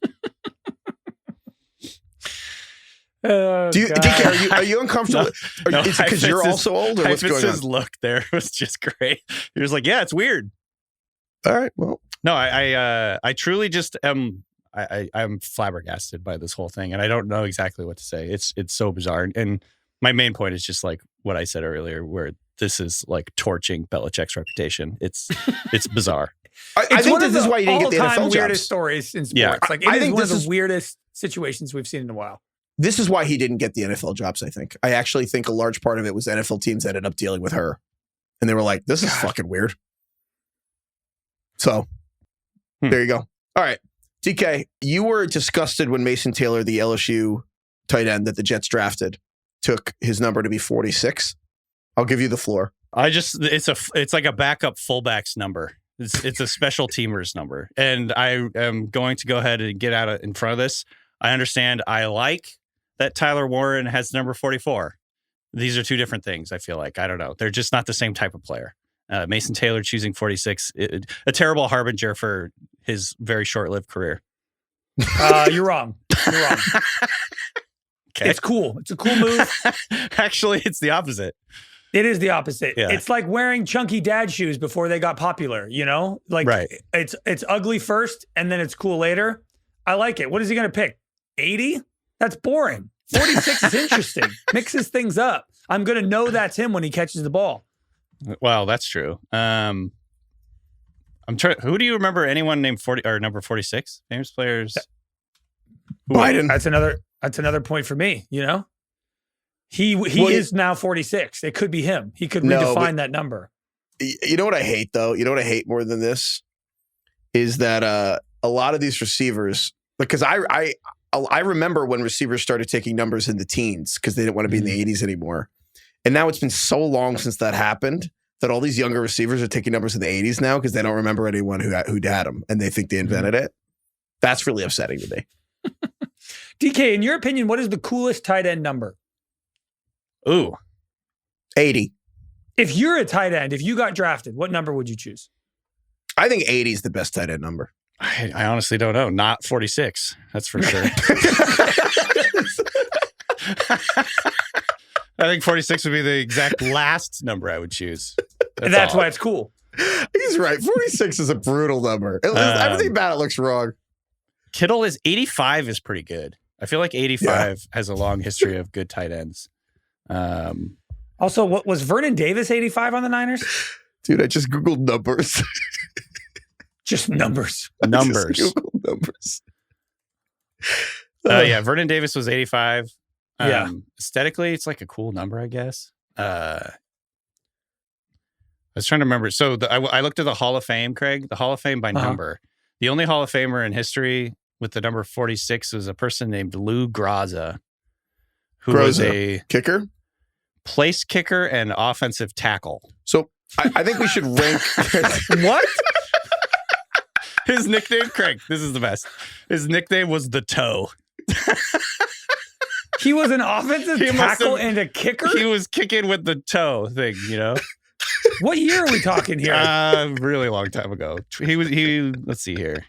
DK, are you uncomfortable?
No,
is it because you're also old or what's going on?
His look there was just great. He was like, yeah, it's weird.
All right, well.
No, I truly just am, I'm flabbergasted by this whole thing and I don't know exactly what to say. It's so bizarre. And my main point is just like what I said earlier, where this is like torching Belichick's reputation. It's bizarre.
I think this is why you didn't get the NFL jobs.
Weirdest stories in sports.
Yeah.
Like it is one of the weirdest situations we've seen in a while.
This is why he didn't get the NFL jobs, I think. I actually think a large part of it was NFL teams ended up dealing with her. And they were like, this is fucking weird. So, there you go. All right. DK, you were disgusted when Mason Taylor, the LSU tight end that the Jets drafted, took his number to be 46. I'll give you the floor.
It's like a backup fullback's number. It's a special teamers number. And I am going to go ahead and get out in front of this. I understand. I like that Tyler Warren has number 44. These are two different things, I feel like. I don't know. They're just not the same type of player. Mason Taylor choosing 46, a terrible harbinger for his very short-lived career.
You're wrong. You're wrong.
Okay.
It's cool. It's a cool move.
Actually, it's the opposite.
It is the opposite.
Yeah.
It's like wearing chunky dad shoes before they got popular, you know? Like
Right.
It's ugly first and then it's cool later. I like it. What is he going to pick? 80? That's boring. 46 is interesting. Mixes things up. I'm going to know that's him when he catches the ball.
Well, that's true. I'm trying. Who do you remember? Anyone named 40 or number 46? Famous players.
Biden.
That's another point for me. You know, he is now 46. It could be him. He could redefine that number.
You know what I hate though? You know what I hate more than this is that a lot of these receivers, because I remember when receivers started taking numbers in the teens because they didn't want to be in the 80s anymore. And now it's been so long since that happened that all these younger receivers are taking numbers in the 80s now because they don't remember anyone who had them and they think they invented it. That's really upsetting to me.
DK, in your opinion, what is the coolest tight end number?
Ooh.
80.
If you're a tight end, if you got drafted, what number would you choose?
I think 80 is the best tight end number.
I honestly don't know. Not 46. That's for sure. I think 46 would be the exact last number I would choose.
That's why it's cool.
He's right. 46 is a brutal number. Everything about it looks wrong.
Kittle is 85 is pretty good. I feel like 85 has a long history of good tight ends.
Also, what was Vernon Davis 85 on the Niners?
Dude, I just Googled numbers.
Just numbers.
Numbers.
Just Googled numbers.
Yeah, Vernon Davis was 85.
Yeah.
Aesthetically, it's like a cool number, I guess. I was trying to remember. So I looked at the Hall of Fame, Craig, the Hall of Fame by number. The only Hall of Famer in history with the number 46 was a person named Lou Graza, who was a
kicker,
place kicker, and offensive tackle.
So I think we should rank.
What? His nickname, Craig, this is the best. His nickname was the Toe.
He was an offensive tackle and a kicker?
He was kicking with the toe thing, you know?
What year are we talking here?
Really long time ago. Let's see here.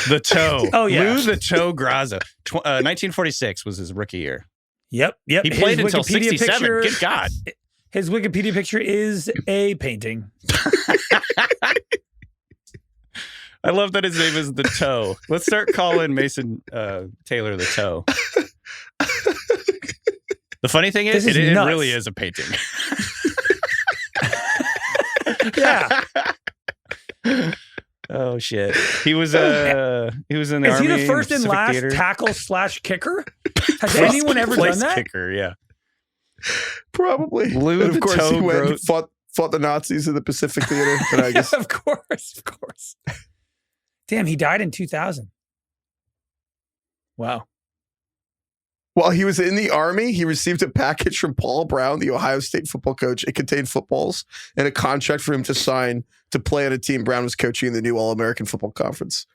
The Toe.
Oh, yeah.
Lou the Toe Graza. 1946 was his rookie year.
Yep.
He played until 67. Good God.
His Wikipedia picture is a painting.
I love that his name is the Toe. Let's start calling Mason Taylor the Toe. The funny thing is, it really is a painting.
Yeah.
Oh shit. He was in the Army.
Is he the first and last tackle/kicker? Has anyone ever done that?
Kicker, yeah.
Probably.
Lou
and of
the
course
Toe
he went and fought the Nazis in the Pacific Theater. But I guess
Of course. Damn, he died in 2000. Wow.
While he was in the Army, he received a package from Paul Brown, the Ohio State football coach. It contained footballs and a contract for him to sign to play on a team Brown was coaching in the new All-American Football Conference.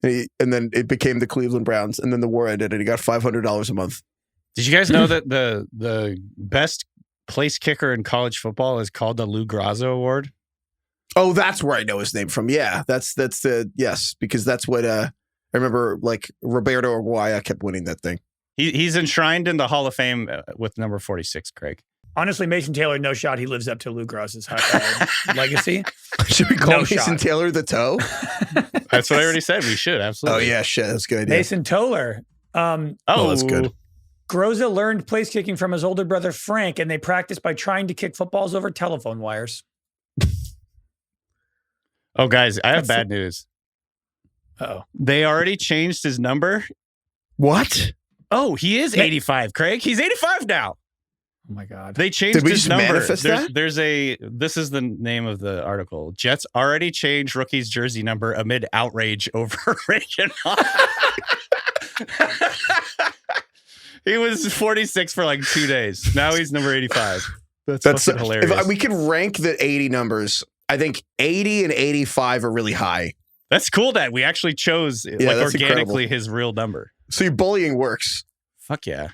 And then it became the Cleveland Browns, and then the war ended, and he got $500 a month.
Did you guys know that the best place kicker in college football is called the Lou Graza Award?
Oh, that's where I know his name from. Yeah, that's yes, because that's what I remember. Like Roberto Aguaya kept winning that thing.
He's enshrined in the Hall of Fame with number 46, Craig.
Honestly, Mason Taylor, no shot. He lives up to Lou Graza's legacy.
Should we call Mason Taylor the Toe?
That's what I already said. We should, absolutely.
Oh, yeah, shit. That's a good idea.
Mason Toller.
That's good.
Groza learned place kicking from his older brother, Frank, and they practiced by trying to kick footballs over telephone wires.
Oh, guys, I have bad news.
Uh-oh.
They already changed his number.
What?
Oh, he is 85, Craig. He's 85 now.
Oh my God.
They changed his number.
Manifest that?
This is the name of the article. Jets already changed rookie's jersey number amid outrage over Reagan. He was 46 for like 2 days. Now he's number 85. That's fucking hilarious.
If we could rank the 80 numbers, I think 80 and 85 are really high.
That's cool that we actually chose organically incredible. His real number.
So your bullying works.
Fuck yeah.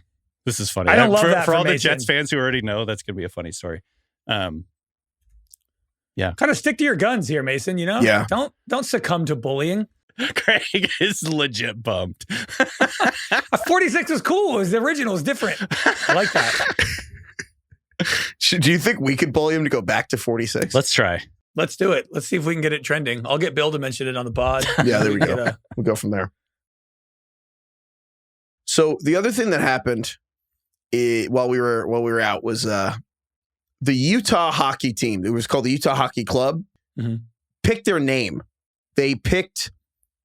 This is funny.
I don't love that
for all
Mason.
the Jets fans who already know, that's going to be a funny story. Yeah.
Kind of stick to your guns here, Mason, you know?
Yeah.
Don't succumb to bullying.
Craig is legit bummed.
46 was cool. It was the original. It was different. I like that.
Do you think we could bully him to go back to 46?
Let's try.
Let's do it. Let's see if we can get it trending. I'll get Bill to mention it on the pod.
Yeah, there we go. We'll go from there. So the other thing that happened while we were out was the Utah hockey team. It was called the Utah Hockey Club.
Mm-hmm.
Picked their name. They picked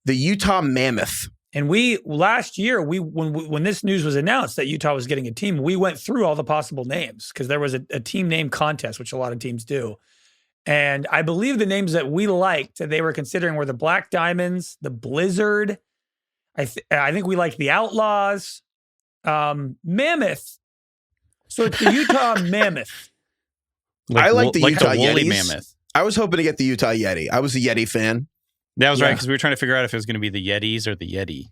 the Utah Mammoth.
And last year, when this news was announced that Utah was getting a team, we went through all the possible names because there was a team name contest, which a lot of teams do. And I believe the names that we liked that they were considering were the Black Diamonds, the Blizzard. I think we liked the Outlaws, Mammoth. So it's the Utah Mammoth.
I like the Utah
woolly
Yetis.
mammoth.
I was hoping to get the Utah Yeti. I was a Yeti fan.
That was right, because we were trying to figure out if it was going to be the Yetis or the Yeti.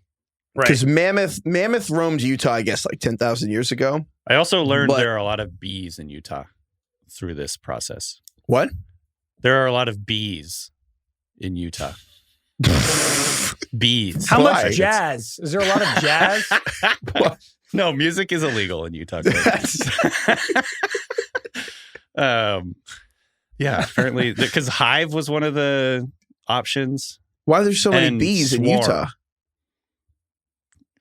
Right.
Because Mammoth roamed Utah, I guess, like 10,000 years ago.
I also learned there are a lot of bees in Utah through this process.
What?
There are a lot of bees in Utah. Bees.
How
Why?
much jazz? Is there a lot of jazz?
No, music is illegal in Utah. Yeah, apparently, because Hive was one of the options.
Why are there so many
And
bees in
Swarm.
Utah?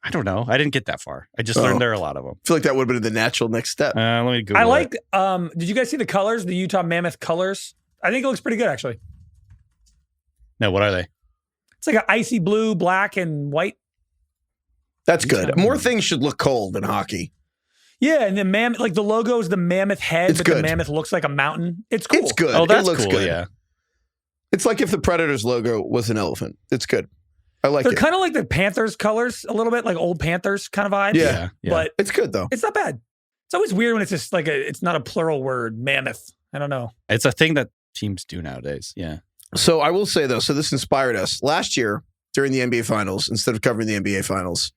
I don't know. I didn't get that far. I just learned there are a lot of them.
I feel like that would have been the natural next step.
Let me Google
I
it.
like. Did you guys see the colors? The Utah Mammoth colors. I think it looks pretty good, actually.
No, what are they?
It's like an icy blue, black, and white.
That's good. More things should look cold in hockey.
Yeah, and the mammoth, like the logo is the mammoth head,
It's
but
good.
the mammoth looks like a mountain. It's cool.
It's good.
Oh, that's
it looks
cool.
good.
Yeah.
It's like if the Predators logo was an elephant. It's good. I like
They're
it.
kind of like the Panthers colors a little bit, like old Panthers kind of vibes.
Yeah.
But
It's good though.
it's not bad. It's always weird when it's just like it's not a plural word, mammoth. I don't know.
It's a thing that teams do nowadays. Yeah.
So I will say though, so this inspired us. Last year during the NBA Finals, instead of covering the NBA Finals,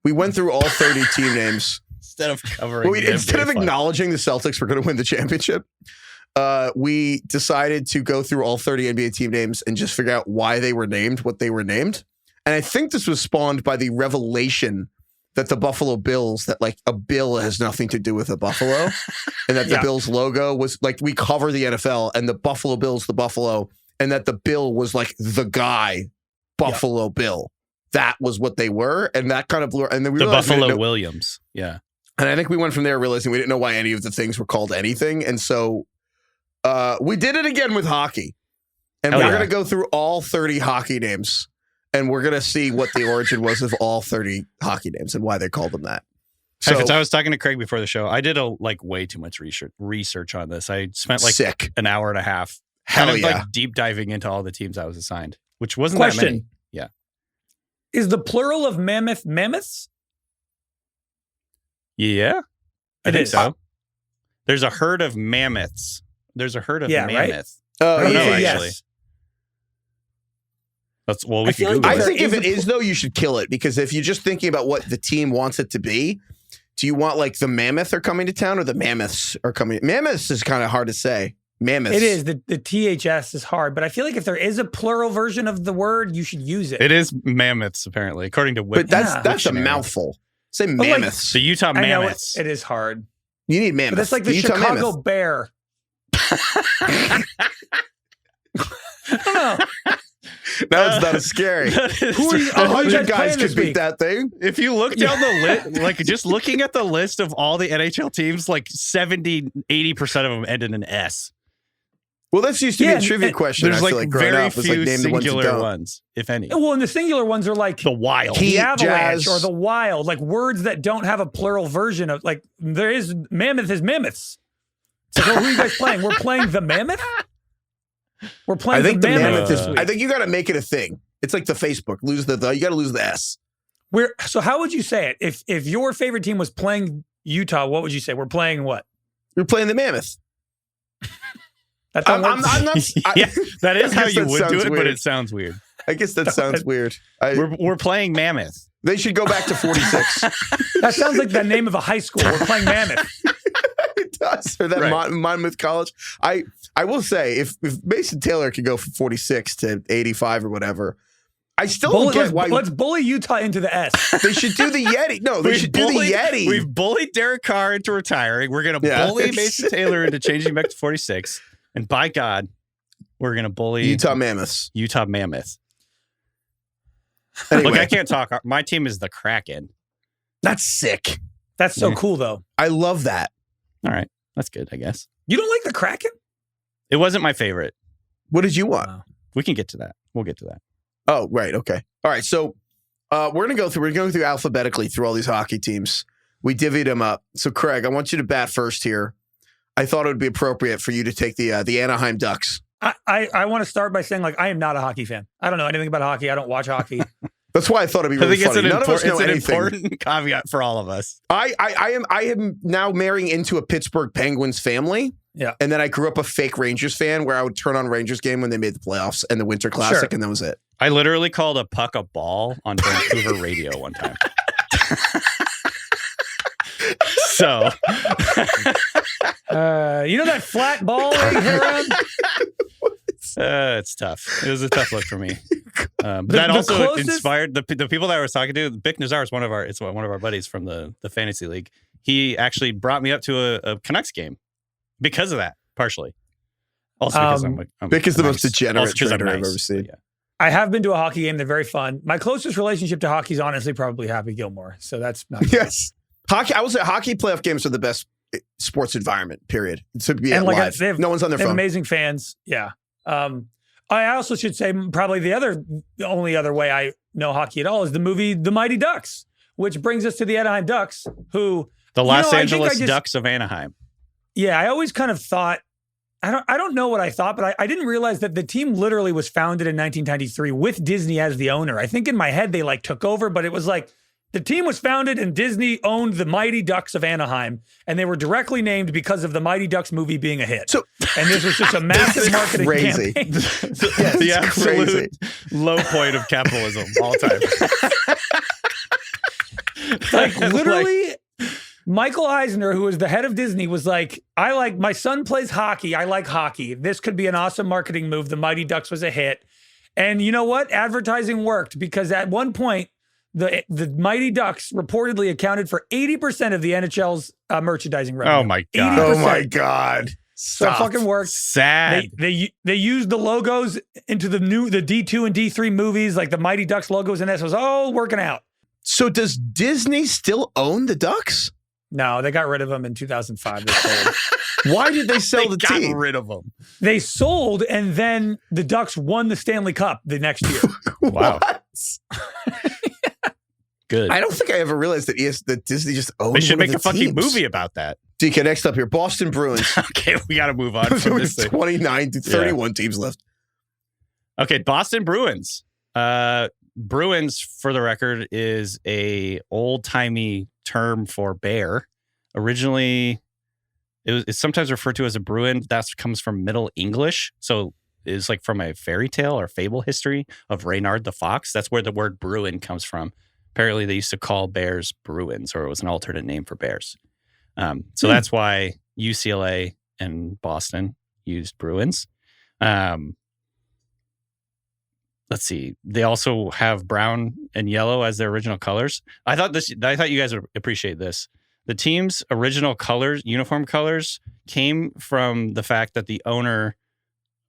we went through all 30 team names.
Instead of covering
Instead of acknowledging the Celtics were going to win the championship, we decided to go through all 30 NBA team names and just figure out why they were named, what they were named. And I think this was spawned by the revelation that the Buffalo Bills, that like a bill has nothing to do with a buffalo, and that the Bills logo was like, we cover the NFL and the Buffalo Bills, the Buffalo, and that the bill was like the guy, Buffalo Bill. That was what they were. And that kind of, and then we
the
realized we
Buffalo
didn't know-
Williams. Yeah.
And I think we went from there realizing we didn't know why any of the things were called anything. And so we did it again with hockey. And we're going to go through all 30 hockey names. And we're going to see what the origin was of all 30 hockey names and why they called them that. So
Heifetz, I was talking to Craig before the show. I did way too much research on this. I spent
sick.
an hour and a half like deep diving into all the teams I was assigned, which wasn't that many. Yeah.
Is the plural of mammoth mammoths?
Yeah. I think
is.
so. There's a herd of mammoths. There's a herd of
Yeah, right?
mammoth.
Oh,
I don't know,
yeah.
actually. That's, well, we
I
can
feel like
Google
I
it.
think if
There
it
is
is, though, you should kill it. Because if you're just thinking about what the team wants it to be, do you want like the mammoth are coming to town or the mammoths are coming? Mammoths is kind of hard to say. Mammoths.
It is. The THS is hard, but I feel like if there is a plural version of the word, you should use it.
It is mammoths, apparently, according to
But that's a
Dictionary.
mouthful. Say
like,
mammoths.
The Utah
I know
mammoths.
it is hard.
You need mammoths.
But that's like the
Utah
Chicago
Mammoth.
Bear. I don't know.
Now it's not as scary.
That is-
Who are you? Oh, who you
100
guys
guys
playing
could
this
beat
week?
that thing.
If you look down the list, like just looking at the list of all the NHL teams, like 70, 80% of them end in an S.
Well, this used to be
Yeah,
a trivia
and
question.
There's
I feel
like
like growing
very
up was
few
like name the ones that
singular
don't.
ones, if any.
Well, and the singular ones are like
The Wild.
Heat,
the avalanche
jazz.
or the wild, like words that don't have a plural version of, like there is mammoth is mammoths. It's like, well, who are you guys playing? We're playing the mammoth? We're
I
playing
think
the
the
mammoth
mammoth
this
is.
week.
I think you got to make it a thing. It's like the Facebook. Lose the. You got to lose the S.
So how would you say it? If your favorite team was playing Utah, what would you say? We're playing what?
We're playing the Mammoth.
That
I'm not.
Yeah, that is how you would do it,
weird.
but it sounds weird.
I guess that sounds weird.
We're playing Mammoth.
They should go back to 46.
That sounds like the name of a high school. We're playing Mammoth.
It does. Or that Monmouth College. I will say, if Mason Taylor could go from 46 to 85 or whatever, I still don't get why.
Let's bully Utah into the S.
They should do the Yeti. No, they should do the Yeti.
We've bullied Derek Carr into retiring. We're going to bully Mason Taylor into changing back to 46. And by God, we're going to bully
Utah Mammoths.
Utah Mammoth.
Anyway.
Look, I can't talk. My team is the Kraken.
That's sick.
That's so cool, though.
I love that.
All right. That's good, I guess.
You don't like the Kraken?
It wasn't my favorite.
What did you want?
Wow.
We can get to that. We'll get to that.
Oh, right. Okay. All right. So we're going to go through alphabetically through all these hockey teams. We divvied them up. So, Craig, I want you to bat first here. I thought it would be appropriate for you to take the Anaheim Ducks.
I want to start by saying, I am not a hockey fan. I don't know anything about hockey. I don't watch hockey.
That's why I thought it'd be really funny. None of us know anything.
It's an important caveat for all of us.
I am now marrying into a Pittsburgh Penguins family.
Yeah.
And then I grew up a fake Rangers fan where I would turn on Rangers game when they made the playoffs and the Winter Classic, and that was it.
I literally called a puck a ball on Vancouver radio one time. So,
you know that flat ball right here around?
It's tough. It was a tough look for me. But that also inspired the people that I was talking to. Bick Nazar is one of our buddies from the fantasy league. He actually brought me up to a Canucks game because of that, partially. Also because I'm
Bick is the most degenerate
trader
I've ever seen.
Yeah.
I have been to a hockey game. They're very fun. My closest relationship to hockey is honestly probably Happy Gilmore. So that's not
yes. Hockey. I would say hockey playoff games are the best sports environment. Period. To be live. No one's on their phone.
They have amazing fans. Yeah. I also should say probably the only other way I know hockey at all is the movie The Mighty Ducks, which brings us to the Anaheim Ducks, who
the Los Angeles Ducks of Anaheim.
Yeah, I always kind of thought I don't know what I thought, but I didn't realize that the team literally was founded in 1993 with Disney as the owner. I think in my head they took over, but it was the team was founded and Disney owned the Mighty Ducks of Anaheim, and they were directly named because of the Mighty Ducks movie being a hit. And this was just a massive marketing campaign.
The absolute low point of capitalism all time.
Literally, Michael Eisner, who was the head of Disney, was my son plays hockey. I like hockey. This could be an awesome marketing move. The Mighty Ducks was a hit. And you know what? Advertising worked because at one point, the Mighty Ducks reportedly accounted for 80% of the NHL's merchandising revenue.
Oh my God.
80%.
Oh my God.
So it fucking worked.
Sad.
They used the logos into the D2 and D3 movies, like the Mighty Ducks logos, and this was all working out.
So does Disney still own the Ducks?
No, they got rid of them in 2005. They sold.
Why did they sell the team?
They got rid of them.
They sold, and then the Ducks won the Stanley Cup the next year.
Wow. Good.
I don't think I ever realized that Disney just owned.
They should make a
teams.
fucking movie about that.
DK, next up here, Boston Bruins.
Okay, we got to move on from this thing.
29 to 31 teams left.
Okay, Boston Bruins. Bruins, for the record, is a old-timey term for bear. Originally, it's sometimes referred to as a Bruin. That comes from Middle English. So it's from a fairy tale or fable history of Reynard the Fox. That's where the word Bruin comes from. Apparently, they used to call bears Bruins, or it was an alternate name for bears. So that's why UCLA and Boston used Bruins. Let's see. They also have brown and yellow as their original colors. I thought you guys would appreciate this. The team's original colors, uniform colors, came from the fact that the owner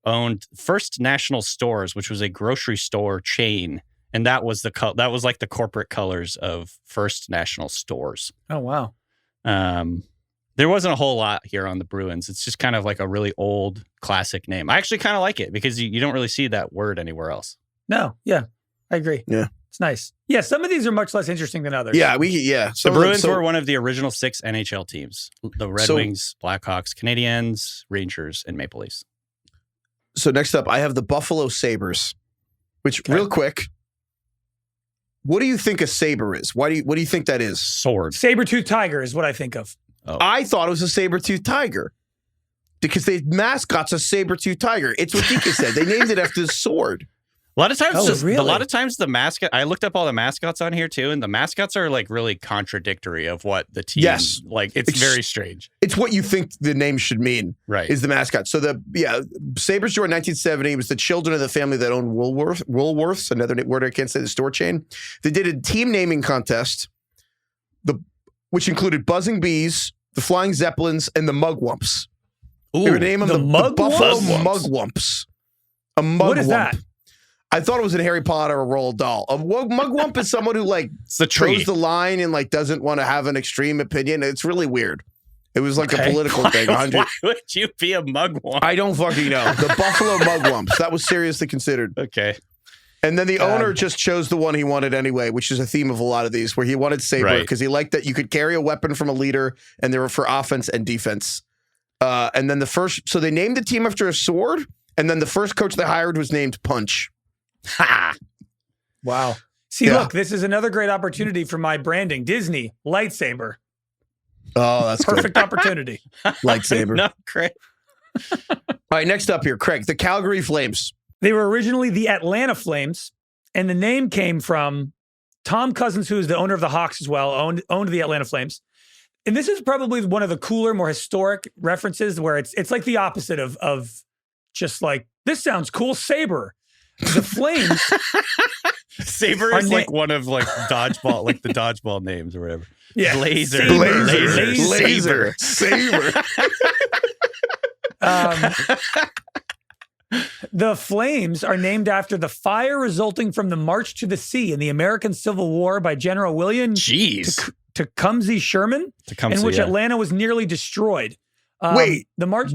owned First National Stores, which was a grocery store chain. And that was the corporate colors of First National Stores.
Oh, wow.
There wasn't a whole lot here on the Bruins. It's just kind of like a really old classic name. I actually kind of like it because you don't really see that word anywhere else.
No, yeah, I agree.
Yeah,
it's nice. Yeah, some of these are much less interesting than others.
Yeah,
the Bruins were one of the original 6 NHL teams: the Red Wings, Blackhawks, Canadiens, Rangers, and Maple Leafs.
So next up, I have the Buffalo Sabres, which real quick. What do you think a saber is? What do you think that is?
Sword.
Saber-toothed tiger is what I think of.
Oh.
I thought it was a saber-toothed tiger because the mascot's a saber-toothed tiger. It's what Dika said. They named it after the sword.
A lot of times,
really?
a lot of times the mascot. I looked up all the mascots on here too, and the mascots are like really contradictory of what the team.
Yes.
Like it's very strange.
It's what you think the name should mean.
Right.
Is the mascot. So Sabres joined 1970. It was the children of the family that owned Woolworths, another word I can't say, the store chain. They did a team naming contest, which included Buzzing Bees, the Flying Zeppelins, and the Mugwumps.
Ooh,
They would name them the Buffalo Mugwumps. A mugwump.
What is that?
I thought it was in Harry Potter or Roald Dahl. A mugwump is someone who
it's the tree.
toes the line and doesn't want to have an extreme opinion. It's really weird. It was like a political thing.
Why would you be a mugwump?
I don't fucking know. The Buffalo Mugwumps. That was seriously considered.
Okay.
And then the owner just chose the one he wanted anyway, which is a theme of a lot of these, where he wanted saber because he liked that you could carry a weapon from a leader and they were for offense and defense. And then so they named the team after a sword, and then the first coach they hired was named Punch.
Ha!
Wow. See, look, this is another great opportunity for my branding. Disney, lightsaber.
Oh, that's
Perfect opportunity.
Lightsaber.
No, Craig.
All right, next up here, Craig, the Calgary Flames.
They were originally the Atlanta Flames, and the name came from Tom Cousins, who is the owner of the Hawks as well, owned the Atlanta Flames. And this is probably one of the cooler, more historic references where it's like the opposite of just like, this sounds cool, saber. The Flames.
Saber is like one of dodgeball, like the dodgeball names or whatever.
Yeah.
Laser.
Saber.
The Flames are named after the fire resulting from the March to the Sea in the American Civil War by General William Tecumseh Sherman, in which Atlanta was nearly destroyed.
Wait,
the March.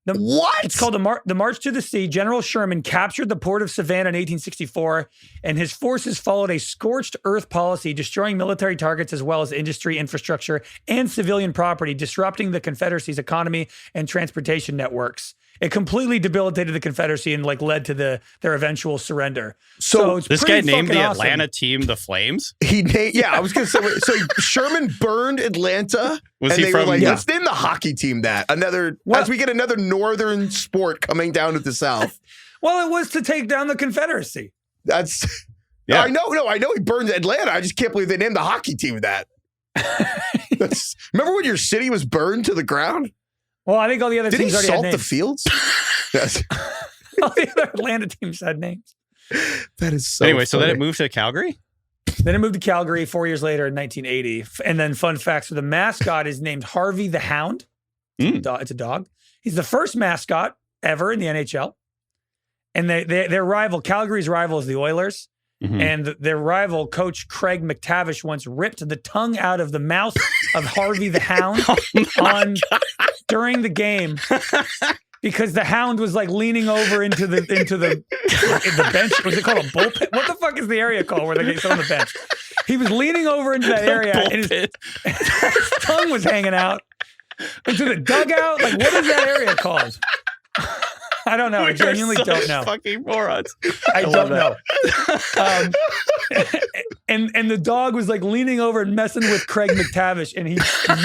What?
It's called the March to the Sea. General Sherman captured the port of Savannah in 1864, and his forces followed a scorched earth policy, destroying military targets as well as industry, infrastructure, and civilian property, disrupting the Confederacy's economy and transportation networks. It completely debilitated the Confederacy and led to their eventual surrender. So it's
this guy
pretty
named the
awesome.
Atlanta team the Flames?
I was going to say, so Sherman burned Atlanta, and they were like, let's name the hockey team that. As we get another northern sport coming down to the South.
Well, it was to take down the Confederacy.
That's, yeah. I know he burned Atlanta. I just can't believe they named the hockey team that. Remember when your city was burned to the ground?
Well, I think all the other teams already had names.
Did he salt the fields? Yes.
All the other Atlanta teams had names.
That is so
Anyway,
funny.
so then it moved to Calgary?
Then it moved to Calgary 4 years later in 1980. And then fun facts, so the mascot is named Harvey the Hound. It's a dog. He's the first mascot ever in the NHL. And their rival, Calgary's rival is the Oilers. Mm-hmm. And their rival, Coach Craig McTavish, once ripped the tongue out of the mouth of Harvey the Hound during the game because the Hound was leaning over into the bench. Was it called a bullpen? What the fuck is the area called where they get on the bench? He was leaning over into that area and his tongue was hanging out into the dugout. What is that area called? I don't know. I genuinely don't know.
Fucking morons.
I don't know. And the dog was leaning over and messing with Craig McTavish, and he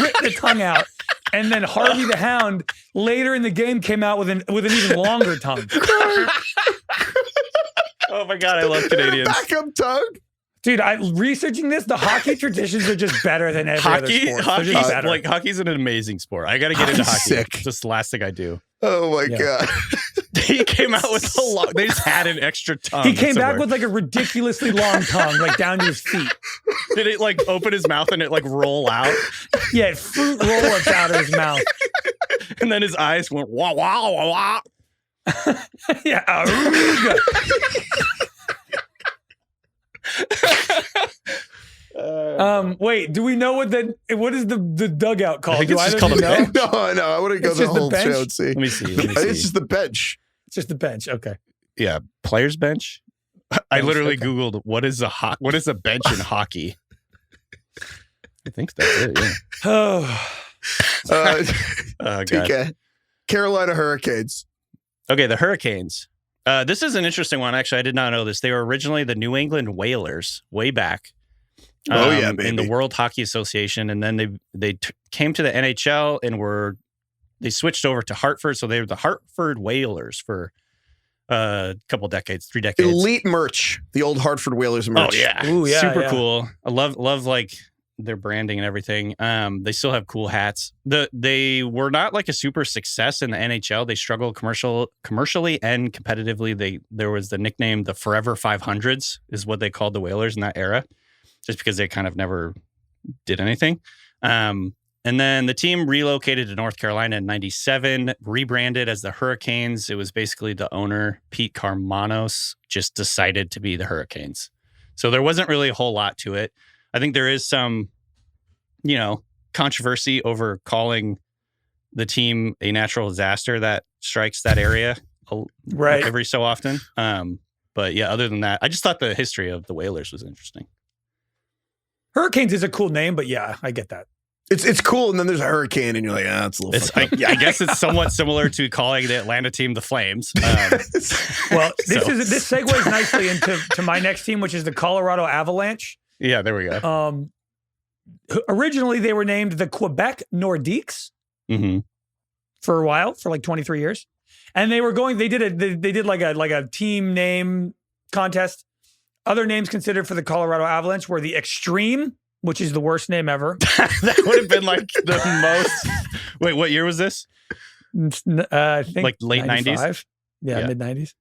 ripped the tongue out. And then Harvey the Hound later in the game came out with an even longer tongue.
Oh my God, I love Canadians.
Backup tongue.
Dude, researching this, the hockey traditions are just better than every other sport. They're just better.
Hockey's an amazing sport. I got to get into hockey.
Sick.
It's just the last thing I do.
Oh my God.
He came out with a long, they just had an extra tongue.
He came back with a ridiculously long tongue, down to his feet.
Did it open his mouth and it roll out?
Yeah, it fruit roll-ups out of his mouth.
And then his eyes went wah, wah, wah, wah.
Yeah, Aruga. Wait, do we know what is the dugout called?
I think it's just called a bench.
No, I want to go the whole show and see.
Let me see.
It's just the bench.
It's just the bench. Okay.
Yeah, player's bench. I literally Googled what is a bench in hockey. I think that's it. Yeah.
TK. Carolina Hurricanes.
Okay, the Hurricanes. This is an interesting one. Actually, I did not know this. They were originally the New England Whalers way back.
Baby.
In the World Hockey Association, and then they came to the NHL and they switched over to Hartford, so they were the Hartford Whalers for a couple decades, 3 decades. Elite
merch, the old Hartford Whalers merch.
Oh yeah,
ooh, yeah,
super cool. I love like their branding and everything. They still have cool hats. They were not like a super success in the NHL. They struggled commercially and competitively. There was the nickname the Forever 500s is what they called the Whalers in that era, just because they kind of never did anything. And then the team relocated to North Carolina in 97, rebranded as the Hurricanes. It was basically the owner, Pete Carmanos, just decided to be the Hurricanes. So there wasn't really a whole lot to it. I think there is some, controversy over calling the team a natural disaster that strikes that area
right
every so often. But yeah, other than that, I just thought the history of the Whalers was interesting.
Hurricanes is a cool name, but yeah, I get that.
It's cool, and then there's a hurricane, and you're like, it's a little fucked up.
I guess it's somewhat similar to calling the Atlanta team the Flames.
Well, this segues nicely into my next team, which is the Colorado Avalanche.
Yeah, there we go.
Originally, they were named the Quebec Nordiques for a while, for like 23 years, and they did like a team name contest. Other names considered for the Colorado Avalanche were the Extreme, which is the worst name ever.
That would have been like the most. Wait, what year was this?
I think
like late 90s.
Yeah, mid 90s.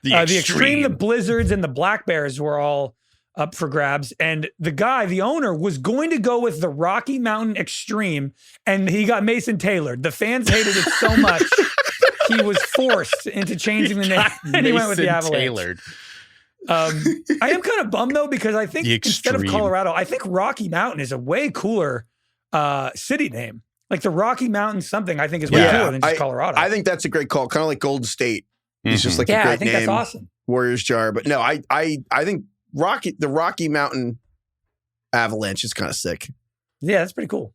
The
Extreme, the Blizzards, and the Black Bears were all up for grabs. And the owner, was going to go with the Rocky Mountain Extreme, and he got Mason tailored. The fans hated it so much, he was forced into changing the name, and he went with the Avalanche. Tailored. I am kind of bummed though, because I think instead of Colorado, I think Rocky Mountain is a way cooler city name. Like the Rocky Mountain something, I think is way cooler than just Colorado.
I think that's a great call. Kind of like Golden State. It's just like a great
I think
name.
that's awesome.
Warriors jar, but no, I think the Rocky Mountain Avalanche is kind of sick.
Yeah, that's pretty cool.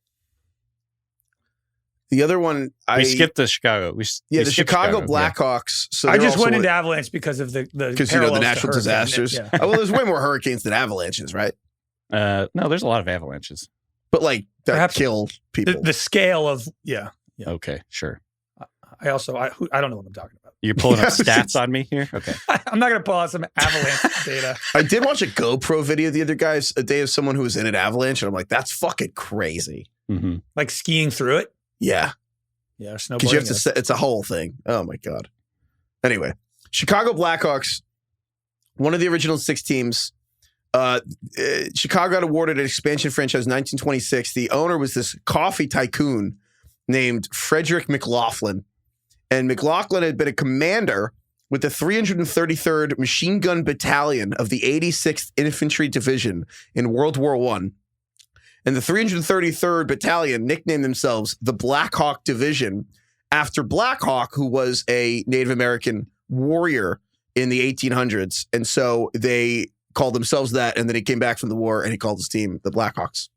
The other one,
we skipped the Chicago.
The Chicago Blackhawks.
So I just went into Avalanche because of the
natural disasters.
Yeah.
Well, there's way more hurricanes than avalanches, right?
No, there's a lot of avalanches,
but like that
perhaps
kill people.
The scale of
Okay, sure.
I don't know what I'm talking about.
You're pulling up stats on me here. Okay,
I'm not going to pull out some avalanche data.
I did watch a GoPro video the other a day of someone who was in an avalanche, and I'm like, that's fucking crazy.
Mm-hmm.
Like skiing through it.
Yeah.
Snowboarding.
Because you have to it's a whole thing. Oh my God. Anyway, Chicago Blackhawks, one of the original 6 teams. Chicago got awarded an expansion franchise in 1926. The owner was this coffee tycoon named Frederick McLaughlin. And McLaughlin had been a commander with the 333rd Machine Gun Battalion of the 86th Infantry Division in World War I. And the 333rd Battalion nicknamed themselves the Black Hawk Division after Black Hawk, who was a Native American warrior in the 1800s. And so they called themselves that. And then he came back from the war and he called his team the Blackhawks.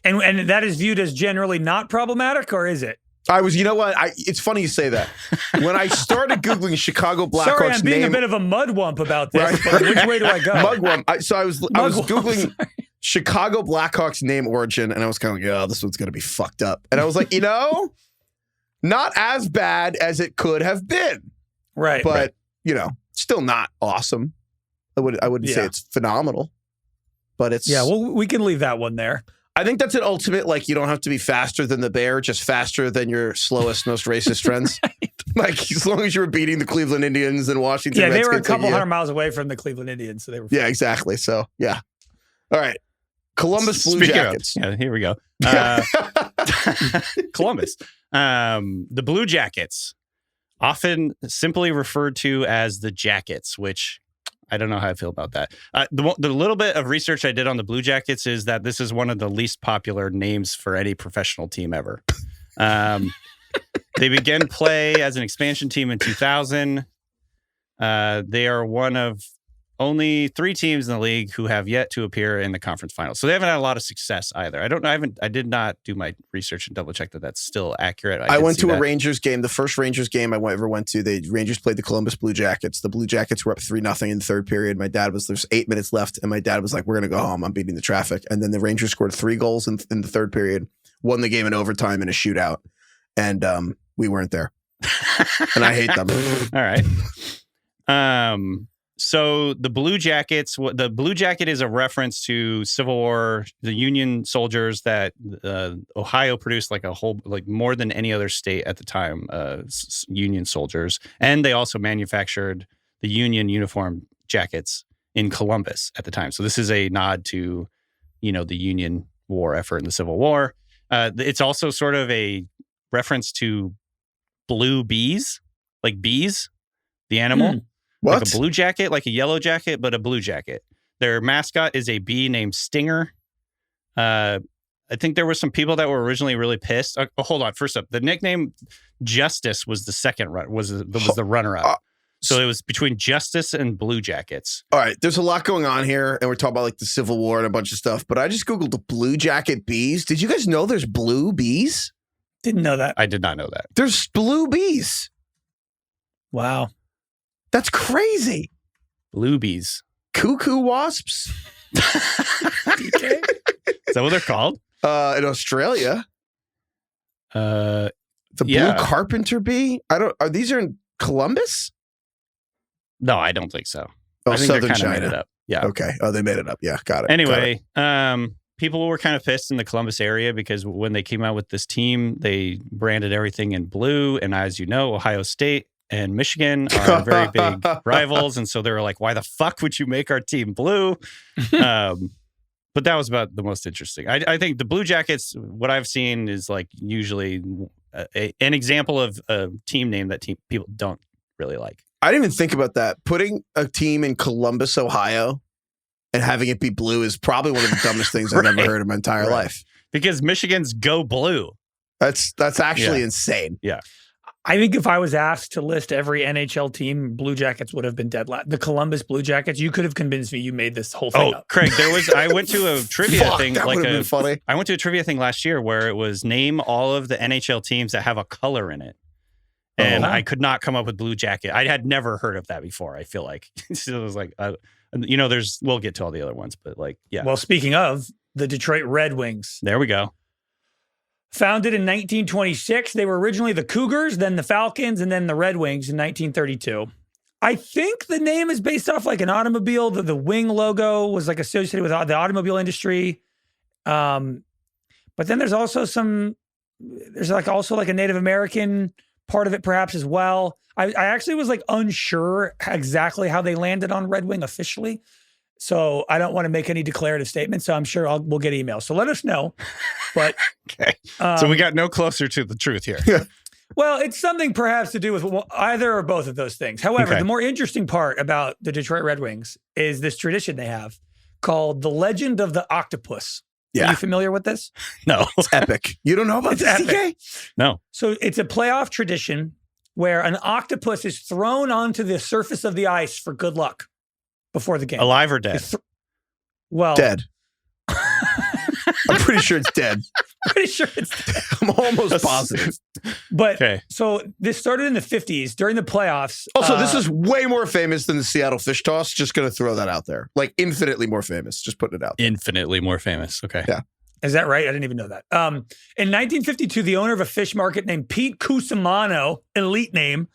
And that is viewed as generally not problematic, or is it?
You know what? It's funny you say that. When I started Googling Chicago Blackhawks
sorry, I'm being a bit of a mudwump about this,
right?
But which way do I go?
Mugwump. I was Googling Chicago Blackhawks name origin, and I was kind of like, this one's going to be fucked up. And I was like, not as bad as it could have been.
Right.
But, still not awesome. I wouldn't say it's phenomenal, but it's...
Yeah, well, we can leave that one there.
I think that's an ultimate, like, you don't have to be faster than the bear, just faster than your slowest, most racist friends.
Right.
Like, as long as you were beating the Cleveland Indians and Washington Redskins.
Yeah, they were a couple hundred miles away from the Cleveland Indians, so they were fine.
Yeah, exactly. So, yeah. All right. Columbus Blue Jackets.
Here we go. Columbus. The Blue Jackets, often simply referred to as the Jackets, which... I don't know how I feel about that. The little bit of research I did on the Blue Jackets is that this is one of the least popular names for any professional team ever. They began play as an expansion team in 2000. They are one of only 3 teams in the league who have yet to appear in the conference finals. So they haven't had a lot of success either. I did not do my research and double check that that's still accurate.
I went to a Rangers game. The first Rangers game I ever went to, the Rangers played the Columbus Blue Jackets. The Blue Jackets were up 3-0 in the third period. There's 8 minutes left, and my dad was like, "We're going to go home. I'm beating the traffic." And then the Rangers scored 3 goals in the third period, won the game in overtime in a shootout, and we weren't there. And I hate them.
All right. So the Blue Jackets, the Blue Jacket is a reference to Civil War, the Union soldiers that Ohio produced like more than any other state at the time, Union soldiers. And they also manufactured the Union uniform jackets in Columbus at the time. So this is a nod to, the Union war effort in the Civil War. It's also sort of a reference to blue bees, like bees, the animal.
What?
Like a blue jacket, like a yellow jacket, but a blue jacket. Their mascot is a bee named Stinger. I think there were some people that were originally really pissed. Hold on. First up, the nickname Justice was the second run, was the runner-up. So it was between Justice and Blue Jackets.
All right. There's a lot going on here, and we're talking about like the Civil War and a bunch of stuff, but I just Googled the Blue Jacket bees. Did you guys know there's blue bees?
Didn't know that.
I did not know that.
There's blue bees.
Wow.
That's crazy.
Blue bees.
Cuckoo wasps?
Okay. Is that what they're called?
In Australia. The blue carpenter bee? Are these in Columbus?
No, I don't think so.
Oh,
I think
Southern
they're kind
China.
of made it up. Yeah.
Okay. Oh, they made it up. Yeah, got it.
Anyway, people were kind of pissed in the Columbus area because when they came out with this team, they branded everything in blue. And as you know, Ohio State and Michigan are very big rivals. And so they were like, why the fuck would you make our team blue? But that was about the most interesting. I think the Blue Jackets, what I've seen is like usually an example of a team name that people don't really like.
I didn't even think about that. Putting a team in Columbus, Ohio, and having it be blue is probably one of the dumbest things I've ever heard in my entire life.
Because Michigan's go blue.
That's actually insane.
Yeah.
I think if I was asked to list every NHL team, Blue Jackets would have been dead last. The Columbus Blue Jackets, you could have convinced me you made this whole thing up.
Craig, I went to a trivia thing.
That would have been funny.
I went to a trivia thing last year where it was name all of the NHL teams that have a color in it. And I could not come up with Blue Jacket. I had never heard of that before, I feel like. So it was like, we'll get to all the other ones, but like, yeah.
Well, speaking of, the Detroit Red Wings.
There we go.
Founded in 1926. They were originally the Cougars, then the Falcons, and then the Red Wings in 1932. I think the name is based off like an automobile. The wing logo was like associated with the automobile industry. But then there's also also like a Native American part of it perhaps as well. I actually was like unsure exactly how they landed on Red Wing officially. So I don't want to make any declarative statements. So I'm sure we'll get emails. So let us know. But
okay. So we got no closer to the truth here.
Well, it's something perhaps to do with either or both of those things. However, the more interesting part about the Detroit Red Wings is this tradition they have called the Legend of the Octopus.
Yeah.
Are you familiar with this?
No.
It's epic. You don't know about this, TK?
No.
So it's a playoff tradition where an octopus is thrown onto the surface of the ice for good luck before the game.
Alive or dead?
Dead. I'm pretty sure it's dead.
Pretty sure it's dead.
I'm almost positive.
But so this started in the 50s during the playoffs.
Also, this is way more famous than the Seattle fish toss. Just going to throw that out there. Like infinitely more famous. Just putting it out there.
Infinitely more famous. Okay.
Yeah.
Is that right? I didn't even know that. In 1952, the owner of a fish market named Pete Cusimano, elite name,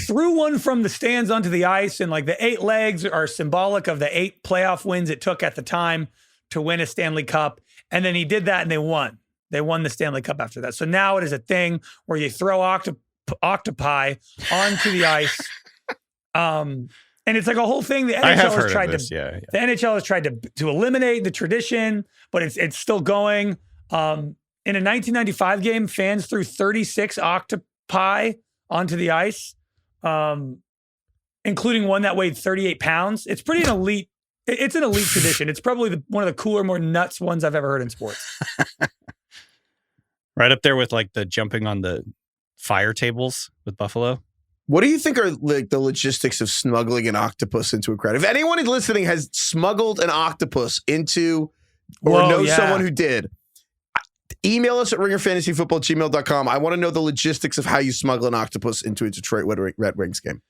threw one from the stands onto the ice, and like the 8 legs are symbolic of the 8 playoff wins it took at the time to win a Stanley Cup. And then he did that and they won. They won the Stanley Cup after that. So now it is a thing where you throw octopi onto the ice. And it's like a whole thing. The NHL has tried to. The NHL has tried to eliminate the tradition, but it's still going. In a 1995 game, fans threw 36 octopi onto the ice, including one that weighed 38 pounds. It's pretty an elite. It's an elite tradition. It's probably one of the cooler, more nuts ones I've ever heard in sports.
Right up there with like the jumping on the fire tables with Buffalo.
What do you think are like the logistics of smuggling an octopus into a crowd? If anyone listening has smuggled an octopus into or knows someone who did, email us at ringerfantasyfootball@gmail.com. I want to know the logistics of how you smuggle an octopus into a Detroit Red Wings game.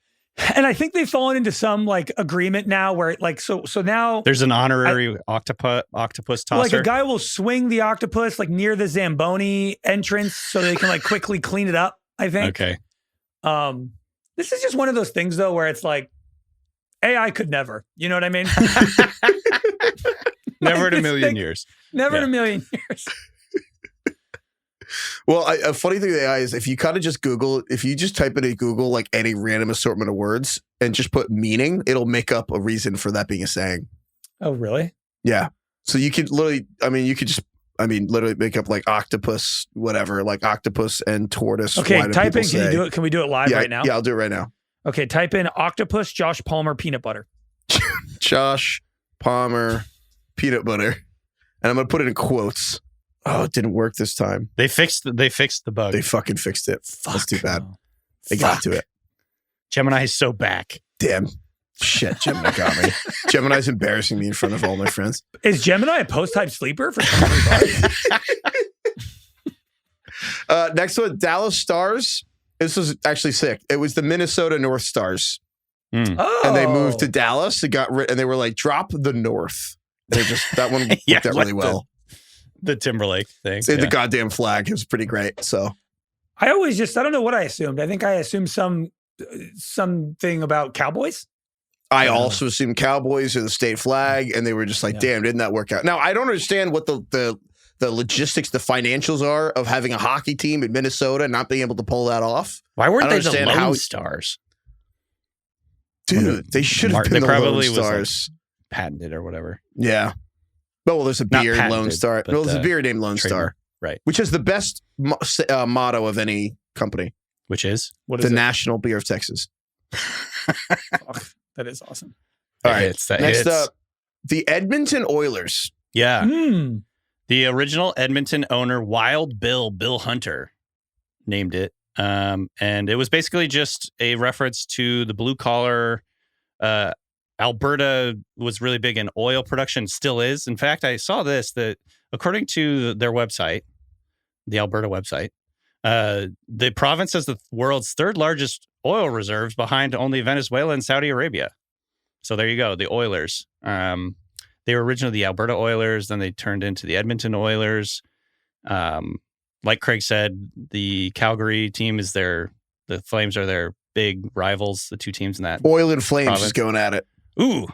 And I think they've fallen into some like agreement now where like so now
there's an honorary octopus tosser.
Like a guy will swing the octopus like near the Zamboni entrance so they can like quickly clean it up, I think.
Okay.
This is just one of those things though where it's like AI could never. You know what I mean?
Never in a million years.
Never in a million years.
Well, a funny thing with AI is if you kind of just if you just type into Google like any random assortment of words and just put meaning, it'll make up a reason for that being a saying.
Oh, really?
Yeah. So you could literally, literally make up like octopus, whatever, like octopus and tortoise.
Okay, type in, can you do it? Can we do it live right now?
Yeah, I'll do it right now.
Okay, type in octopus, Josh Palmer, peanut butter.
Josh Palmer, peanut butter. And I'm going to put it in quotes. Oh, it didn't work this time.
They fixed the bug.
They fucking fixed it. That's too bad. They got to it.
Gemini is so back.
Damn. Shit, Gemini got me. Gemini's embarrassing me in front of all my friends.
Is Gemini a post-type sleeper for $20?
Next one, Dallas Stars. This was actually sick. It was the Minnesota North Stars.
Oh.
And they moved to Dallas. It got and they were like, drop the North. And it just that one worked out really well.
The Timberlake thing.
The goddamn flag. It was pretty great. So
I don't know what I assumed. I think I assumed something about Cowboys.
I also assumed Cowboys or the state flag, and they were just like, damn, didn't that work out? Now, I don't understand what the logistics, the financials are of having a hockey team in Minnesota and not being able to pull that off.
Why weren't they the Lone Stars?
Dude, they should have been the Lone Stars.
Like patented or whatever.
Yeah. Well, there's a beer
patented,
Lone Star. No, there's a beer named Lone Star.
Right.
Which is the best motto of any company.
Which is?
What is it? National Beer of Texas.
That is awesome.
All right. Next up, the Edmonton Oilers.
Yeah. The original Edmonton owner, Wild Bill Hunter, named it. And it was basically just a reference to the blue collar. Alberta was really big in oil production, still is. In fact, I saw that according to their website, the Alberta website, the province has the world's third largest oil reserves behind only Venezuela and Saudi Arabia. So there you go, the Oilers. They were originally the Alberta Oilers, then they turned into the Edmonton Oilers. Like Craig said, the Calgary team is the Flames are their big rivals, the two teams in that.
Oil and Flames
province.
Is going at it.
Ooh,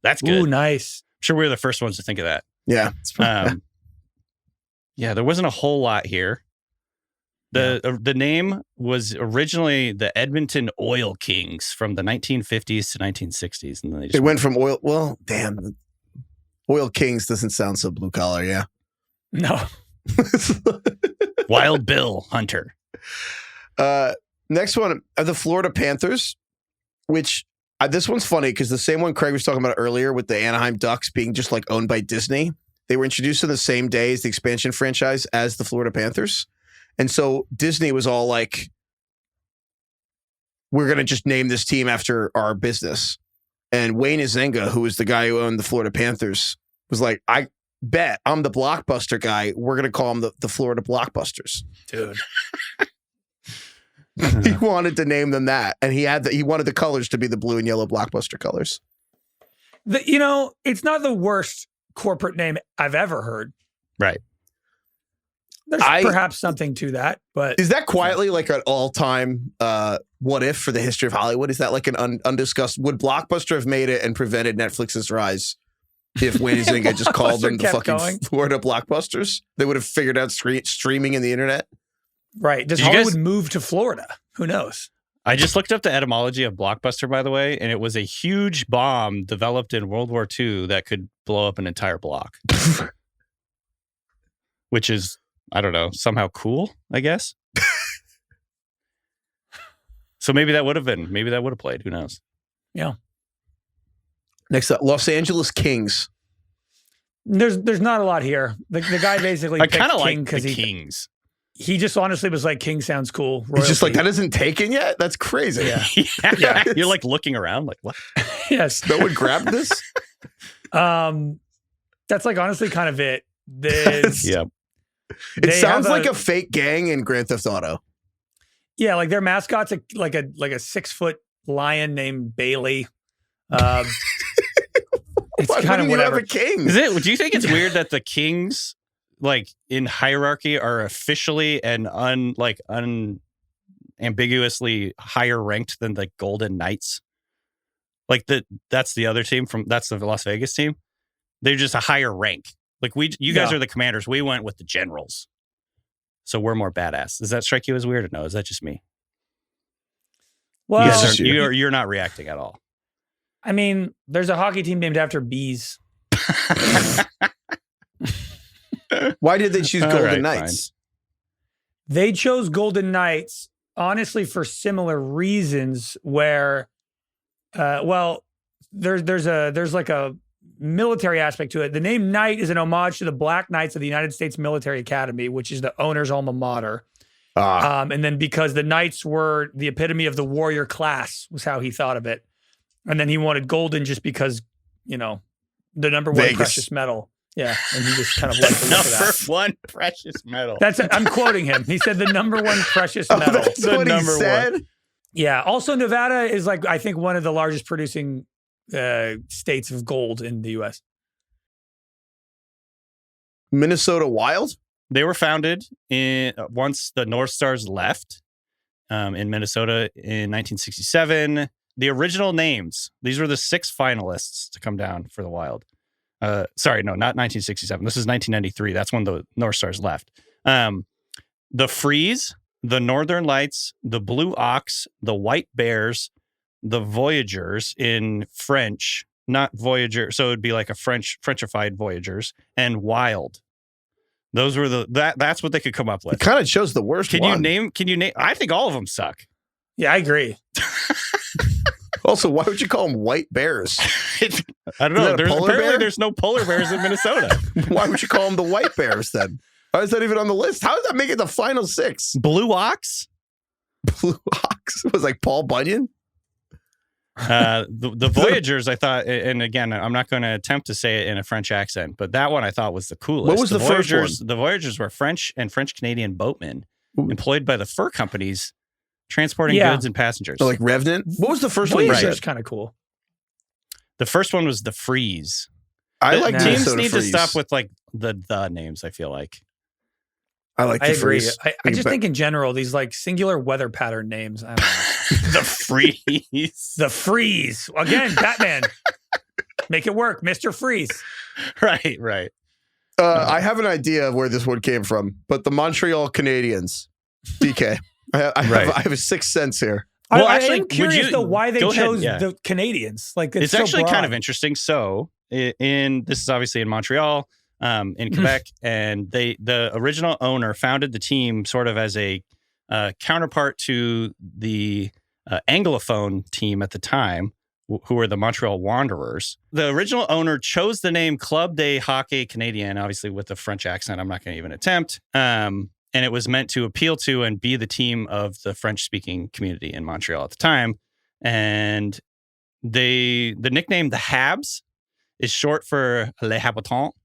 that's good.
Ooh, nice.
I'm sure we were the first ones to think of that.
Yeah.
Yeah, there wasn't a whole lot here. The name was originally the Edmonton Oil Kings from the 1950s to 1960s. And then they
went from oil. Well, damn. Oil Kings doesn't sound so blue collar, yeah.
No.
Wild Bill Hunter.
Next one, the Florida Panthers, which this one's funny because the same one Craig was talking about earlier with the Anaheim Ducks being just like owned by Disney. They were introduced in the same day as the expansion franchise as the Florida Panthers. And so Disney was all like, we're going to just name this team after our business. And Wayne Nzinga, who was the guy who owned the Florida Panthers, was like, I bet I'm the Blockbuster guy. We're going to call them the Florida Blockbusters.
Dude.
He wanted to name them that. And he wanted the colors to be the blue and yellow Blockbuster colors.
It's not the worst corporate name I've ever heard.
Right.
There's perhaps something to that, but
is that quietly like an all-time what if for the history of Hollywood? Is that like an undiscussed? Would Blockbuster have made it and prevented Netflix's rise if Wayne Nzinga just called them the fucking Florida Blockbusters? They would have figured out streaming in the internet.
Right. Does Hollywood move to Florida? Who knows?
I just looked up the etymology of Blockbuster, by the way, and it was a huge bomb developed in World War II that could blow up an entire block. Which is, I don't know, somehow cool, I guess. So maybe that would have played. Who knows?
Yeah.
Next up, Los Angeles Kings.
There's not a lot here. The guy basically
I kind of like
because
the Kings.
he just honestly was like, King sounds cool.
It's just like,
Royalty.
that isn't taken yet? That's crazy.
Yeah. You're like looking around like, what?
Yes.
No one grabbed this?
That's like honestly kind of it.
Yeah.
It sounds like a fake gang in Grand Theft Auto.
Yeah, like their mascot's like a 6-foot lion named Bailey. It's
Why
kind of
wouldn't you have
whatever.
a king?
Do you think it's weird that the Kings, like in hierarchy, are officially and unambiguously higher ranked than the Golden Knights? Like that's the other team that's the Las Vegas team. They're just a higher rank. Like you guys are the Commanders. We went with the Generals, so we're more badass. Does that strike you as weird or no? Is that just me?
Well,
you're not reacting at all.
I mean, there's a hockey team named after bees.
Why did they choose
All
Golden
right,
Knights?
They chose Golden Knights, honestly, for similar reasons where, there's like a military aspect to it. The name Knight is an homage to the Black Knights of the United States Military Academy, which is the owner's alma mater. And then because the Knights were the epitome of the warrior class was how he thought of it. And then he wanted golden just because, the number one
Vegas.
precious metal. Yeah. And he just kind of liked the look of
Number
that.
one precious metal.
I'm quoting him. He said the number one precious metal.
That's
The
what he
number
said?
one.
Yeah. Also, Nevada is like, I think, one of the largest producing states of gold in the U.S.
Minnesota Wild?
They were founded once the North Stars left in Minnesota in 1967. The original names, these were the 6 finalists to come down for the Wild. Sorry, no, not 1967. This is 1993. That's when the North Stars left. The Freeze, the Northern Lights, the Blue Ox, the White Bears, the Voyagers in French, not Voyager. So it'd be like a Frenchified Voyagers, and Wild. Those were that's what they could come up with.
It kind of chose the worst
Can
one.
you name? I think all of them suck.
Yeah, I agree.
Also, why would you call them white bears?
I don't know.
Is that a polar bear?
There's no polar bears in Minnesota.
Why would you call them the white bears then? Why is that even on the list? How does that make it the final 6?
Blue Ox?
Blue Ox was like Paul Bunyan?
The Voyagers, I thought, and again, I'm not going to attempt to say it in a French accent, but that one I thought was the coolest.
What was the first
Voyagers,
one?
The Voyagers were French and French-Canadian boatmen employed by the fur companies transporting goods and passengers.
So like Revenant? What was the first one you
Voyager's
said?
kind of cool.
The first one was the Freeze.
I like
Nah.
Teams
Minnesota
need
Freeze.
to stop with like the names, I feel like.
I like the
I agree.
Freeze.
I just think in general, these like singular weather pattern names. I don't know.
The Freeze.
The Freeze. Again, Batman. Make it work, Mr. Freeze.
Right.
I have an idea of where this one came from, but the Montreal Canadiens. DK. I have a 6th sense here.
Well,
I
actually,
am
would
curious
you-
though why they
go ahead,
chose
yeah.
the Canadians. Like
It's
so
actually kind
broad.
of interesting. So, this is obviously in Montreal, in Quebec, and the original owner founded the team sort of as a counterpart to the Anglophone team at the time, who were the Montreal Wanderers. The original owner chose the name Club de Hockey Canadien, obviously with a French accent. I'm not going to even attempt. And it was meant to appeal to and be the team of the French-speaking community in Montreal at the time. And the nickname, the Habs, is short for Les Habitants,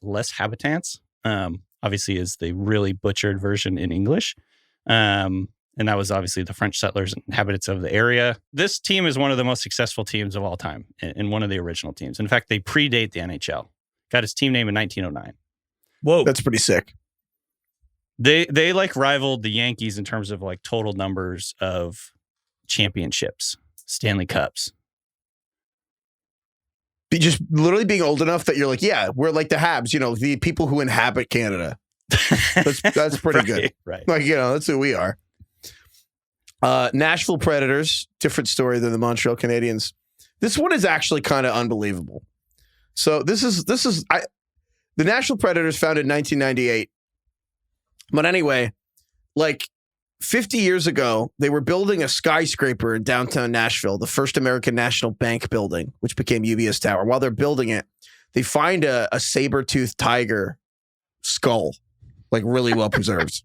Les Habitants. Obviously is the really butchered version in English. And that was obviously the French settlers and inhabitants of the area. This team is one of the most successful teams of all time and one of the original teams. In fact, they predate the NHL. Got his team name in 1909.
Whoa.
That's pretty sick.
They like rivaled the Yankees in terms of like total numbers of championships, Stanley Cups.
Just literally being old enough that you're like, yeah, we're like the Habs, the people who inhabit Canada. That's pretty good.
Right.
Like, that's who we are. Nashville Predators, different story than the Montreal Canadiens. This one is actually kind of unbelievable. So the Nashville Predators founded in 1998. But anyway, like 50 years ago, they were building a skyscraper in downtown Nashville, the first American National Bank building, which became UBS Tower. While they're building it, they find a saber-toothed tiger skull, like really well preserved.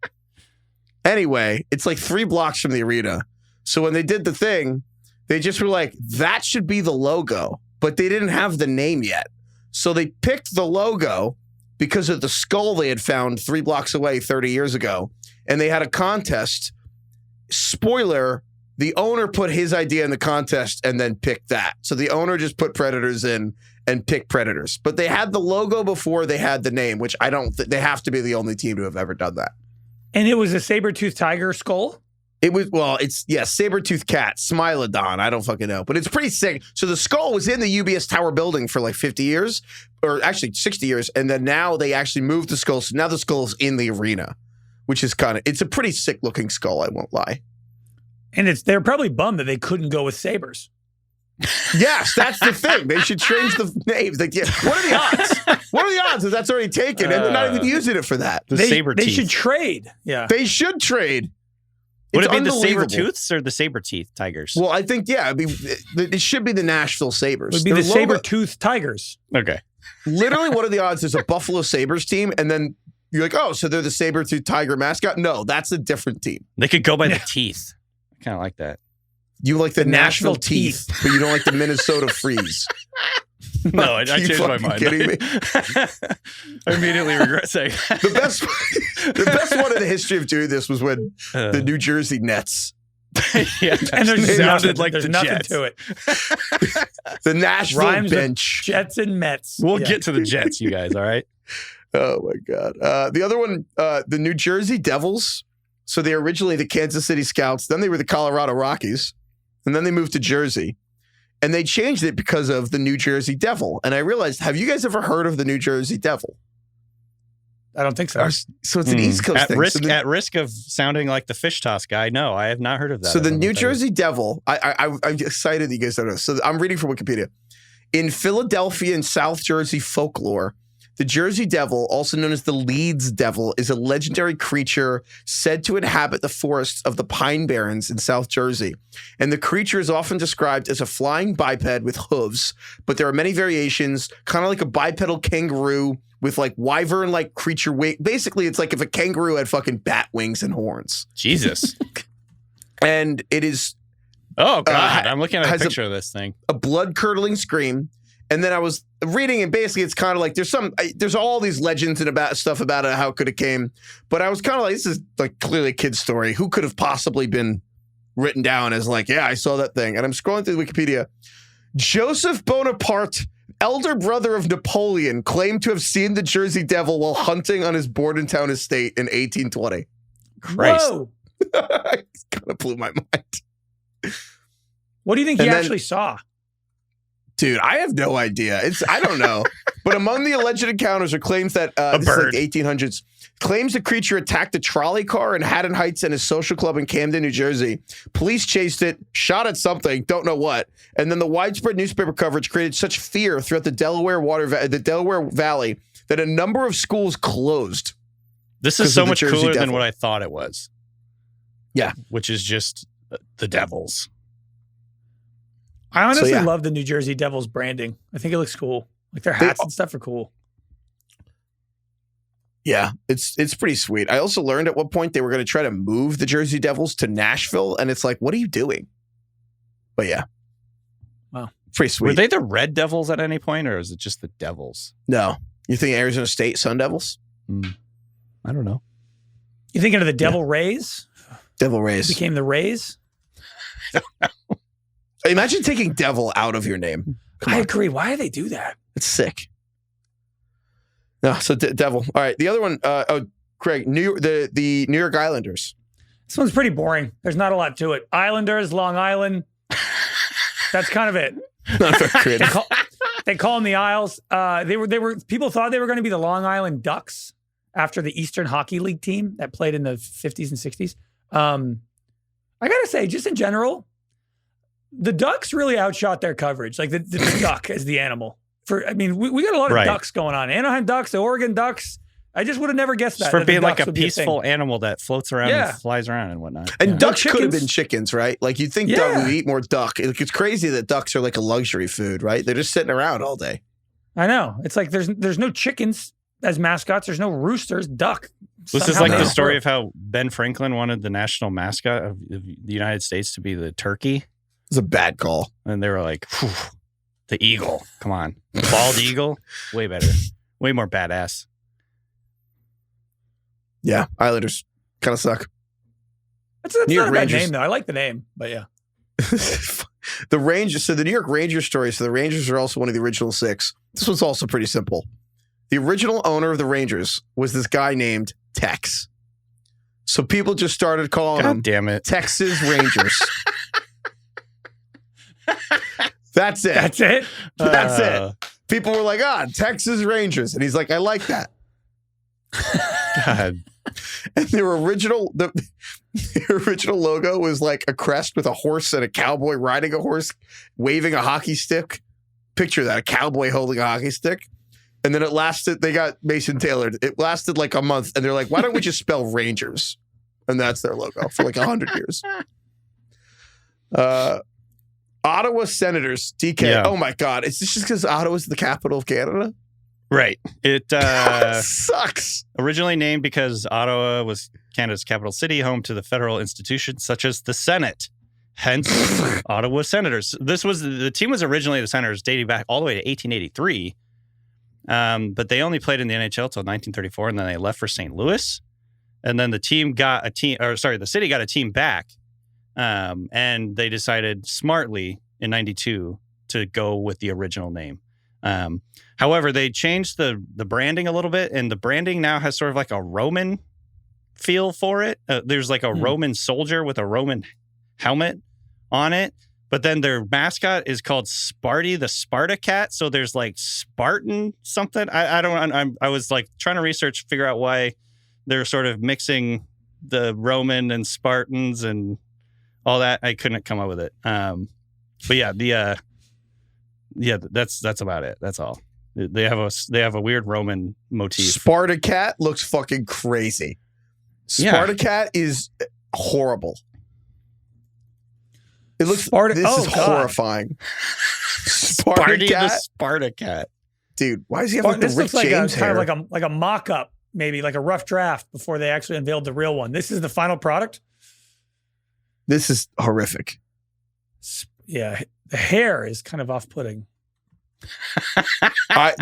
Anyway, it's like 3 blocks from the arena. So when they did the thing, they just were like, that should be the logo. But they didn't have the name yet. So they picked the logo because of the skull they had found 3 blocks away 30 years ago. And they had a contest. Spoiler, the owner put his idea in the contest and then picked that. So the owner just put Predators in and picked Predators. But they had the logo before they had the name, which I don't they have to be the only team to have ever done that.
And it was a saber-toothed tiger skull?
It was, well, it's, yeah, saber-toothed cat, Smilodon. I don't fucking know. But it's pretty sick. So the skull was in the UBS Tower building for like 50 years, or actually 60 years. And then now they actually moved the skull. So now the skull's in the arena, which is it's a pretty sick looking skull, I won't lie.
And they're probably bummed that they couldn't go with sabers.
Yes, that's the thing. They should change the names. Like, yeah, what are the odds? What are the odds that that's already taken? And they're not even using it for that.
They should trade. Yeah.
They should trade.
Would it be the saber-tooths or the saber-teeth tigers?
Well, I think, yeah, it should be the Nashville Sabres.
It would be the saber-toothed tigers.
Okay.
Literally, what are the odds there's a Buffalo Sabres team, and then you're like, oh, so they're the saber-tooth tiger mascot? No, that's a different team.
They could go by the teeth. I kind of like that.
You like the Nashville teeth, but you don't like the Minnesota Freeze.
No, I changed my mind.
Kidding me?
I immediately regret saying that.
The best one in the history of doing this was when the New Jersey Nets.
Yeah,
and there's
sounded like
there's
the
nothing
Jets.
to it.
The Nashville
Rhymes
bench.
Jets and Mets.
We'll get to the Jets, you guys. All right.
Oh my God. The other one, the New Jersey Devils. So they were originally the Kansas City Scouts. Then they were the Colorado Rockies. And then they moved to Jersey. And they changed it because of the New Jersey Devil. And I realized, have you guys ever heard of the New Jersey Devil?
I don't think so.
So it's an East Coast thing.
At risk of sounding like the fish toss guy, no, I have not heard of that.
So the New Jersey Devil, I'm excited that you guys don't know. So I'm reading from Wikipedia. In Philadelphia and South Jersey folklore, the Jersey Devil, also known as the Leeds Devil, is a legendary creature said to inhabit the forests of the Pine Barrens in South Jersey. And the creature is often described as a flying biped with hooves, but there are many variations, kind of like a bipedal kangaroo with like wyvern-like creature wing. Basically, it's like if a kangaroo had fucking bat wings and horns.
Jesus.
And it is...
Oh, God. I'm looking at a picture of this thing.
A blood-curdling scream. And then I was reading, and basically it's kind of like there's all these legends and about stuff about it, how it could have came. But I was kind of like, this is like clearly a kid's story. Who could have possibly been written down as like, yeah, I saw that thing. And I'm scrolling through Wikipedia. Joseph Bonaparte, elder brother of Napoleon, claimed to have seen the Jersey Devil while hunting on his Bordentown estate in 1820.
Christ.
Whoa.
It kind of blew my mind.
What do you think he actually saw?
Dude, I have no idea. I don't know. But among the alleged encounters are claims that this is like the 1800s. Claims the creature attacked a trolley car in Haddon Heights and a social club in Camden, New Jersey. Police chased it, shot at something, don't know what. And then the widespread newspaper coverage created such fear throughout the Delaware Valley that a number of schools closed.
This is so much cooler than
Devil.
what I thought it was.
Yeah.
Which is just the Devils.
I honestly love the New Jersey Devils branding. I think it looks cool. Like their hats and stuff are cool.
Yeah, it's pretty sweet. I also learned at what point they were going to try to move the Jersey Devils to Nashville, and it's like, what are you doing? But yeah.
Wow.
Pretty sweet.
Were they the Red Devils at any point, or is it just the Devils?
No. You think Arizona State Sun Devils?
I don't know.
You thinking of the Devil Rays?
Devil Rays.
Became the Rays?
I don't know.
Imagine taking devil out of your name.
I agree. Why do they do that?
It's sick. No, so devil. All right. The other one, Craig, the New York Islanders.
This one's pretty boring. There's not a lot to it. Islanders, Long Island. That's kind of it.
Not very creative.
They call them the Isles. People thought they were going to be the Long Island Ducks after the Eastern Hockey League team that played in the 50s and 60s. I got to say, just in general, the Ducks really outshot their coverage. Like the duck as the animal. We got a lot of ducks going on. Anaheim Ducks, the Oregon Ducks. I just would have never guessed that.
For being like a peaceful animal that floats around and flies around and whatnot.
And ducks could have been chickens, right? Like you'd think duck would eat more duck. It's crazy that ducks are like a luxury food, right? They're just sitting around all day.
I know. It's like there's no chickens as mascots. There's no roosters, duck.
This is
Somehow
like
they
the
don't
story
work.
of how Ben Franklin wanted the national mascot of the United States to be the turkey.
It's a bad call.
And they were like, "Phew, the eagle. Come on. The bald eagle. Way better. Way more badass."
Yeah, Islanders kind of suck.
That's
New
not
York
a bad
Rangers.
name, though. I like the name, but yeah.
The Rangers. So the New York Rangers story. So the Rangers are also one of the original 6. This one's also pretty simple. The original owner of the Rangers was this guy named Tex. So people just started calling him
God damn it.
Texas Rangers. That's it.
That's it.
That's it. People were like, Texas Rangers. And he's like, I like that.
God.
And their original logo was like a crest with a horse and a cowboy riding a horse, waving a hockey stick. Picture that, a cowboy holding a hockey stick. And then it lasted, they got Mason tailored. It lasted like a month. And they're like, why don't we just spell Rangers? And that's their logo for like 100 years. Ottawa Senators, DK.
Yeah.
Oh my God. Is this just because Ottawa's the capital of Canada?
Right. It
Sucks.
originally named because Ottawa was Canada's capital city, home to the federal institutions such as the Senate. Hence, Ottawa Senators. The team was originally the Senators, dating back all the way to 1883. But they only played in the NHL until 1934, and then they left for St. Louis. And then the city got a team back. And they decided smartly in 92 to go with the original name. However, they changed the branding a little bit, and the branding now has sort of like a Roman feel for it. There's like a Roman soldier with a Roman helmet on it. But then their mascot is called Sparty, the Sparta cat. So there's like Spartan something. I was like trying to figure out why they're sort of mixing the Roman and Spartans and all that. I couldn't come up with it. But yeah, that's about it. That's all. They have a weird Roman motif.
Sparta cat looks fucking crazy. Sparta cat is horrible. It looks. This is horrifying.
Sparty the Sparta cat.
Dude, why does he have like the
This
Rick
looks like
James hair?
kind of like a mock-up, maybe like a rough draft before they actually unveiled the real one. This is the final product.
This is horrific.
Yeah, the hair is kind of off-putting.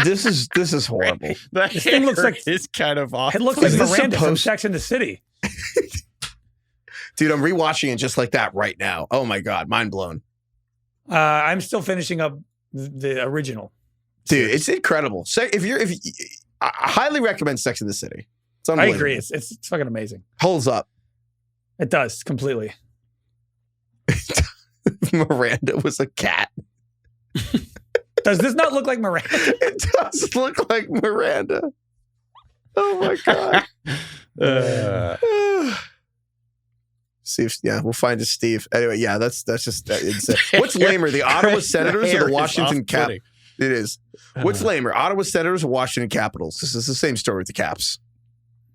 This is horrible.
This
thing looks like
it's kind of off.
It looks like
Is this
Miranda from
supposed-
Sex and the City.
Dude, I'm rewatching it just like that right now. Oh my God, mind blown.
I'm still finishing up the original.
Dude, it's incredible. I highly recommend Sex in the City. It's
I
unbelievable.
agree. It's fucking amazing.
Holds up.
It does completely.
Miranda was a cat.
Does this not look like Miranda?
It does look like Miranda. Oh my God. Steve, yeah, we'll find a Steve. Anyway, yeah, that's just insane. What's lamer, the Ottawa Senators or the Washington Capitals? It is. What's lamer, Ottawa Senators or Washington Capitals? This is the same story with the Caps.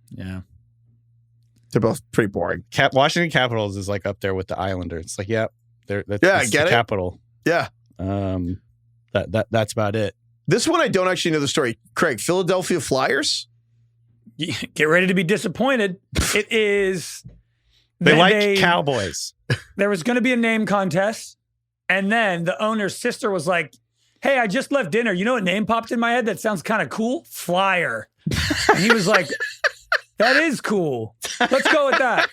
Yeah.
They're both pretty boring.
Washington Capitals is like up there with the Islanders. It's like, that's
I get
the
it.
capital.
Yeah.
That's about it.
This one I don't actually know the story. Craig, Philadelphia Flyers?
Get ready to be disappointed. It is.
They like Cowboys.
There was going to be a name contest, and then the owner's sister was like, "Hey, I just left dinner. You know what name popped in my head that sounds kind of cool? Flyer." And he was like, "That is cool. Let's go with that."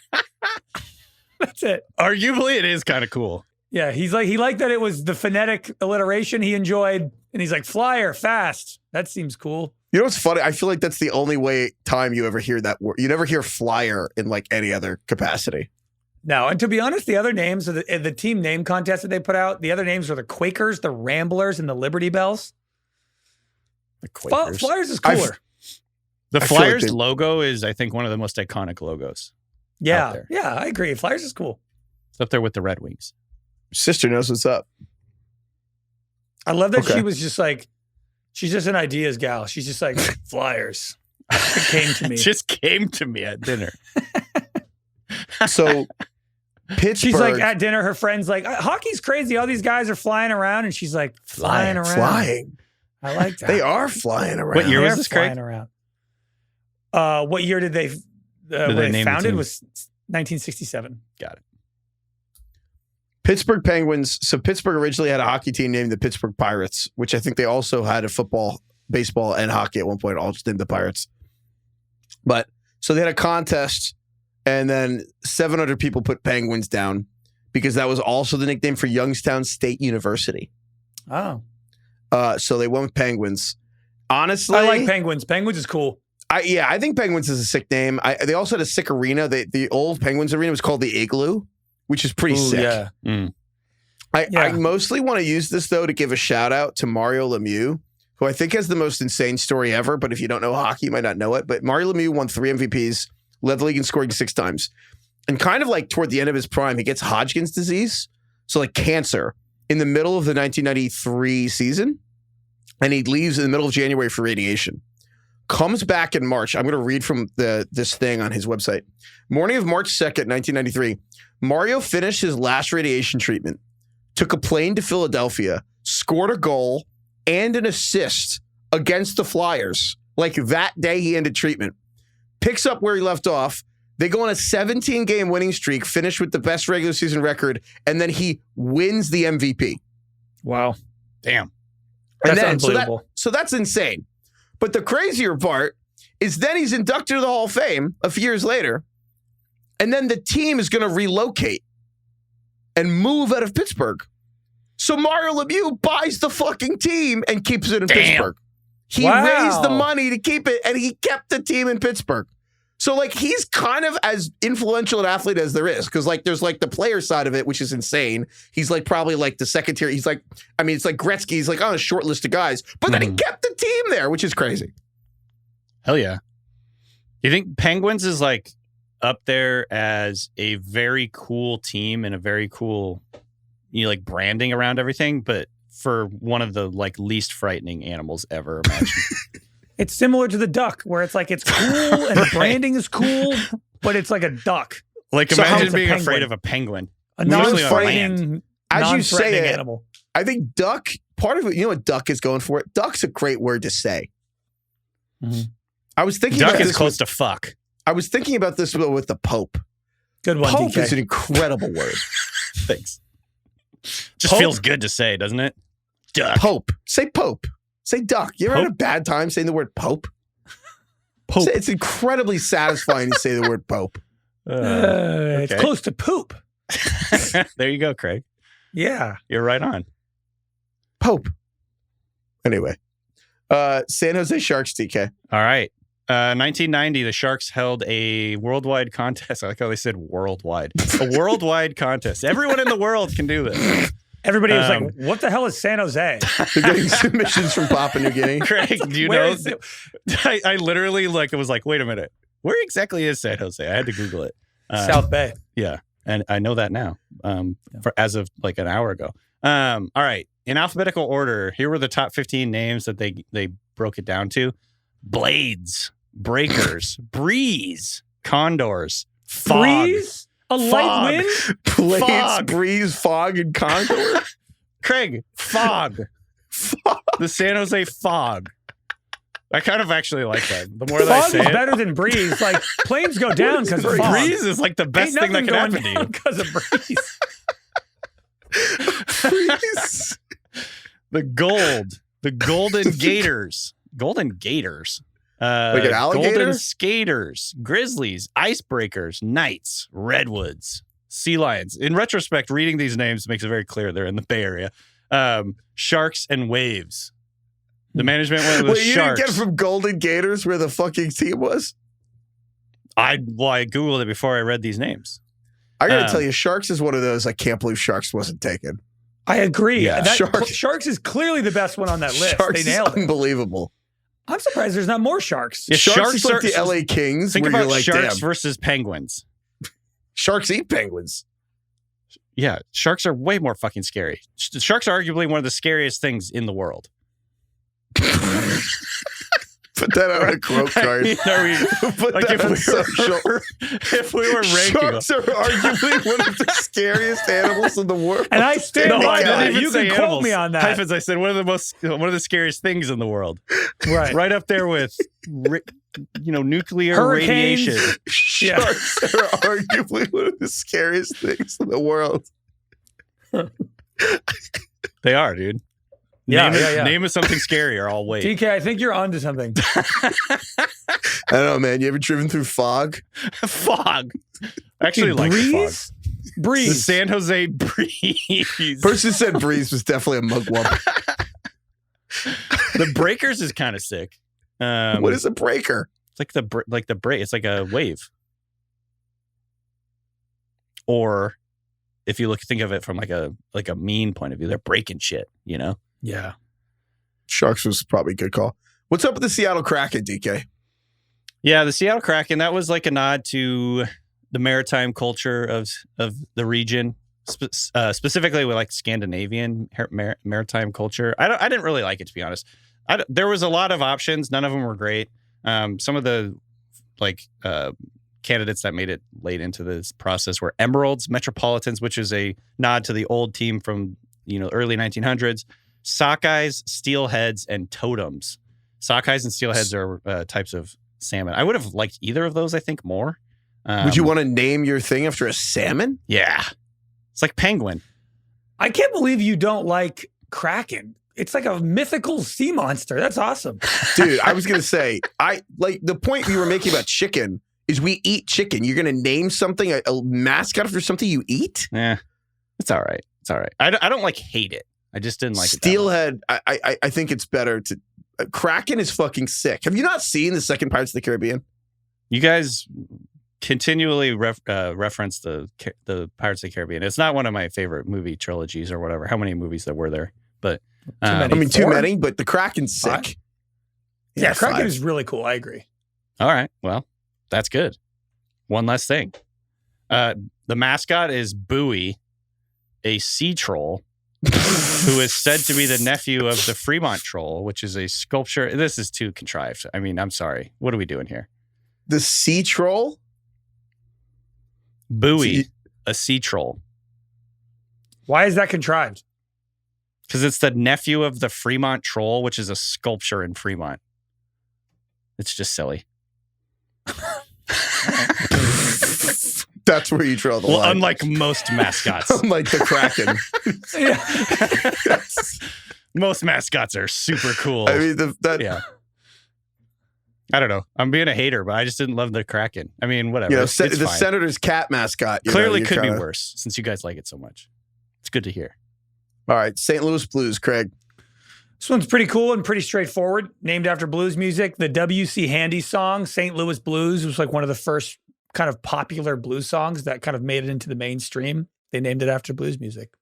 That's it.
Arguably, it is kind of cool.
Yeah, he liked that it was the phonetic alliteration he enjoyed, and he's like, "Flyer, fast. That seems cool."
You know what's funny? I feel like that's the only time you ever hear that word. You never hear flyer in like any other capacity.
No, and to be honest, the other names of the team name contest that they put out, the other names are the Quakers, the Ramblers, and the Liberty Bells.
The Quakers.
Flyers is cooler.
The
I feel like
Flyers logo is, I think, one of the most iconic logos.
Yeah,
there.
yeah, I agree. Flyers is cool.
It's up there with the Red Wings.
Sister knows what's up.
I love that
Okay.
she was just like, she's just an ideas gal. She's just like, Flyers. It came to me.
It just came to me at dinner.
So Pittsburgh.
She's like at dinner, her friend's like, hockey's crazy. All these guys are flying around. And she's like, flying around.
Flying.
I like that.
They are flying around.
What year
They're
was this, Craig?
flying around. What year did they when they
name the
founded
team?
was 1967.
Got it.
Pittsburgh Penguins. So Pittsburgh originally had a hockey team named the Pittsburgh Pirates, which I think they also had a football, baseball, and hockey at one point, all just named the Pirates. But so they had a contest, and then 700 people put Penguins down because that was also the nickname for Youngstown State University.
Oh.
So they went with Penguins. Honestly,
I like Penguins. Penguins is cool.
I think Penguins is a sick name. They also had a sick arena. The old Penguins arena was called the Igloo, which is pretty sick.
Yeah.
Mm.
I mostly want to use this, though, to give a shout out to Mario Lemieux, who I think has the most insane story ever. But if you don't know hockey, you might not know it. But Mario Lemieux won 3 MVPs, led the league in scoring 6 times. And kind of like toward the end of his prime, he gets Hodgkin's disease. So like cancer in the middle of the 1993 season. And he leaves in the middle of January for radiation. Comes back in March. I'm going to read from this thing on his website. Morning of March 2nd, 1993, Mario finished his last radiation treatment, took a plane to Philadelphia, scored a goal and an assist against the Flyers. Like that day he ended treatment. Picks up where he left off. They go on a 17-game winning streak, finish with the best regular season record, and then he wins the MVP.
Wow.
Damn.
That's unbelievable.
So that's insane. But the crazier part is then he's inducted to the Hall of Fame a few years later, and then the team is going to relocate and move out of Pittsburgh. So Mario Lemieux buys the fucking team and keeps it in Pittsburgh. He raised the money to keep it, and he kept the team in Pittsburgh. So, like, he's kind of as influential an athlete as there is, because, like, there's, like, the player side of it, which is insane. He's, like, probably, like, the second tier. He's, like, I mean, it's like Gretzky. He's, like, on a short list of guys. But then he kept the team there, which is crazy.
Hell yeah. You think Penguins is, like, up there as a very cool team and a very cool, like, branding around everything, but for one of the, like, least frightening animals ever imagined?
It's similar to the duck, where it's like it's cool and the branding is cool, but it's like a duck.
Like,
So how
imagine
is a
being
penguin?
afraid of a penguin.
A
Usually on
non-frightening,
land.
As you say
non-threatening
it,
animal.
I think duck, part of it, you know what duck is going for? It. Duck's a great word to say.
Mm-hmm.
I was thinking
Duck
about
is
this
close to fuck.
I was thinking about this with the Pope.
Good one,
Pope
DK.
is an incredible word.
Thanks. Just
Pope?
feels good to say, doesn't it? Duck.
Pope. Say Pope. Say duck. You ever had a
Pope?
bad time saying the word Pope?
Pope.
It's incredibly satisfying to say the word Pope.
It's
okay.
close to poop.
There you go, Craig.
Yeah.
You're right on.
Pope. Anyway. San Jose Sharks, TK.
All right. 1990, the Sharks held a worldwide contest. I like how they said worldwide. A worldwide contest. Everyone in the world can do this.
Everybody was like, what the hell is San Jose?
They're getting submissions from Papua New Guinea.
Craig, do you
Where
know?
is it?
I literally was like, wait a minute. Where exactly is San Jose? I had to Google it.
South Bay.
Yeah. And I know that now as of like an hour ago. All right. In alphabetical order, here were the top 15 names that they broke it down to. Blades, Breakers, Breeze, Condors, Fog.
Breeze? A light
Fog.
wind?
Blades,
Fog.
Breeze, Fog, and Condor.
Craig, Fog. The San Jose Fog. I kind of actually like that. The more that I
Fog
say
is
it,
better than breeze. Like, planes go down because of fog.
Breeze is like the best thing that can happen to you.
Because of breeze.
Breeze.
The Golden Gators. Golden Gators.
Like an alligator?
Golden Skaters, Grizzlies, Icebreakers, Knights, Redwoods, Sea Lions. In retrospect, reading these names makes it very clear they're in the Bay Area. Sharks and Waves. The management went with
Wait, you
Sharks.
didn't get from Golden Gators where the fucking team was?
I Googled it before I read these names.
I gotta tell you, Sharks is one of those, I can't believe Sharks wasn't taken.
I agree.
Yeah.
Sharks is clearly the best one on that list.
Sharks
They nailed
is
it.
unbelievable.
I'm surprised there's not more sharks.
Yeah,
Sharks is like
are-
the LA Kings.
Think
where
about
you're like,
Sharks
damn,
versus Penguins.
Sharks eat penguins.
Yeah, Sharks are way more fucking scary. Sharks are arguably one of the scariest things in the world.
Put that on a quote card.
Are we,
Put
like
that on social.
if we were ranking them.
Sharks are arguably one of the scariest animals in the world.
And I stand
No,
by
I
that.
didn't even
You
say
can quote
animals.
me on that.
Heifetz, I said one of the scariest things in the world.
Right.
Right up there with nuclear
Hurricanes.
radiation.
Sharks are arguably one of the scariest things in the world.
They are, dude. Name us something scary or I'll wait.
DK, I think you're onto something.
I don't know, man. You ever driven through fog?
Fog. I actually
Dude,
like the fog.
Breeze.
The San Jose breeze.
Person who said breeze was definitely a mugwump.
The breakers is kind of sick.
What is a breaker?
It's like the break. It's like a wave. Or if you think of it from like a mean point of view, they're breaking shit.
Yeah.
Sharks was probably a good call. What's up with the Seattle Kraken, DK?
Yeah, the Seattle Kraken. That was like a nod to the maritime culture of the region, specifically with like Scandinavian maritime culture. I didn't really like it, to be honest. There was a lot of options. None of them were great. Some of the candidates that made it late into this process were Emeralds, Metropolitans, which is a nod to the old team from early 1900s. Sockeyes, Steelheads, and Totems. Sockeyes and Steelheads are types of salmon. I would have liked either of those, I think, more.
Would you want to name your thing after a salmon?
Yeah. It's like penguin.
I can't believe you don't like Kraken. It's like a mythical sea monster. That's awesome.
Dude, I was going to say, I like the point you were making about chicken is we eat chicken. You're going to name something, a mascot for something you eat?
Yeah. It's all right. It's all right. I don't hate it. I just didn't like
Steelhead, I think it's better to... Kraken is fucking sick. Have you not seen the second Pirates of the Caribbean?
You guys continually reference the Pirates of the Caribbean. It's not one of my favorite movie trilogies or whatever. How many movies there were there? But
too many, but the Kraken's sick.
Yeah, Kraken is really cool. I agree.
All right. Well, that's good. One less thing. The mascot is Bowie, a sea troll who is said to be the nephew of the Fremont Troll, which is a sculpture. This is too contrived. I mean, I'm sorry. What are we doing here?
The sea troll?
Bowie, a sea troll.
Why is that contrived?
Because it's the nephew of the Fremont Troll, which is a sculpture in Fremont. It's just silly.
That's where you draw the line.
Well, unlike most mascots.
Unlike the Kraken.
Most mascots are super cool.
I mean,
yeah. I don't know. I'm being a hater, but I just didn't love the Kraken. I mean, whatever.
The Senator's cat mascot.
Clearly could be worse since you guys like it so much. It's good to hear.
All right. St. Louis Blues, Craig.
This one's pretty cool and pretty straightforward. Named after blues music. The W.C. Handy song, St. Louis Blues, was like one of the first kind of popular blues songs that kind of made it into the mainstream. They named it after blues music.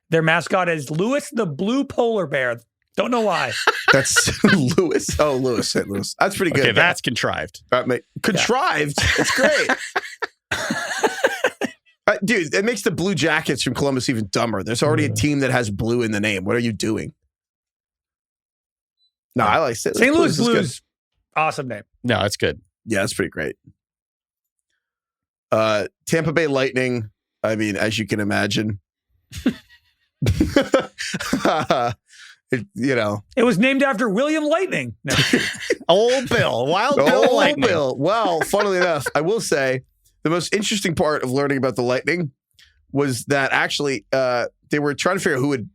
Their mascot is Louis the Blue Polar Bear. Don't know why.
That's Louis. Oh, Louis, St. Louis. That's pretty good.
Okay, that's contrived.
Contrived? Yeah. It's great. Dude, it makes the Blue Jackets from Columbus even dumber. There's already a team that has blue in the name. What are you doing? No, I like St.
Louis Blues. Awesome name.
No, it's good.
Yeah, that's pretty great. Tampa Bay Lightning. I mean, as you can imagine,
it was named after William Lightning. No.
Old Bill, Wild Bill Lightning.
Bill. Well, funnily enough, I will say the most interesting part of learning about the Lightning was that actually they were trying to figure out who would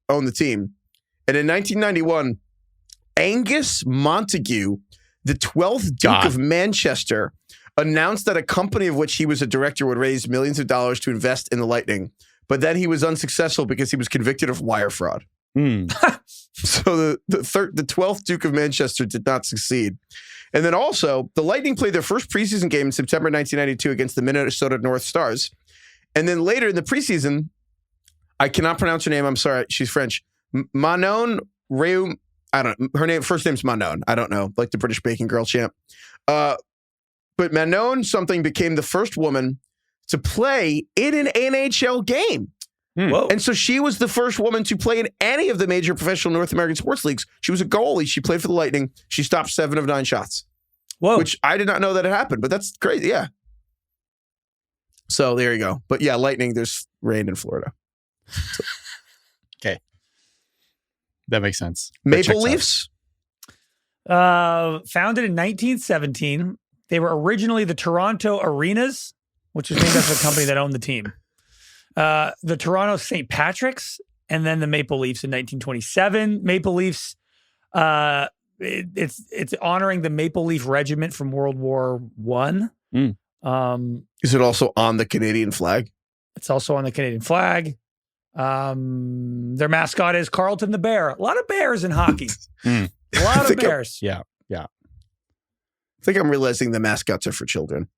own the team, and in 1991, Angus Montague, the 12th Duke of Manchester, announced that a company of which he was a director would raise millions of dollars to invest in the Lightning. But then he was unsuccessful because he was convicted of wire fraud. So the 12th Duke of Manchester did not succeed. And then also, the Lightning played their first preseason game in September 1992 against the Minnesota North Stars. And then later in the preseason, I cannot pronounce her name. I'm sorry. She's French. Manon Reu. I don't know. Her first name's Manon. I don't know. Like the British Baking Girl champ. But Manon something became the first woman to play in an NHL game.
Whoa.
And so she was the first woman to play in any of the major professional North American sports leagues. She was a goalie. She played for the Lightning. She stopped 7 of 9 shots.
Whoa.
Which I did not know that had happened, but that's crazy. Yeah. So there you go. But yeah, Lightning, there's rain in Florida. So.
Okay. That makes sense.
Maple Leafs?
Founded in 1917. They were originally the Toronto Arenas, which was named after the company that owned the team. The Toronto St. Patrick's, and then the Maple Leafs in 1927. Maple Leafs, it's honoring the Maple Leaf Regiment from World War I.
Is it also on the Canadian flag?
It's also on the Canadian flag. Their mascot is Carlton the Bear. A lot of bears in hockey. A lot of bears.
Yeah.
I think I'm realizing the mascots are for children.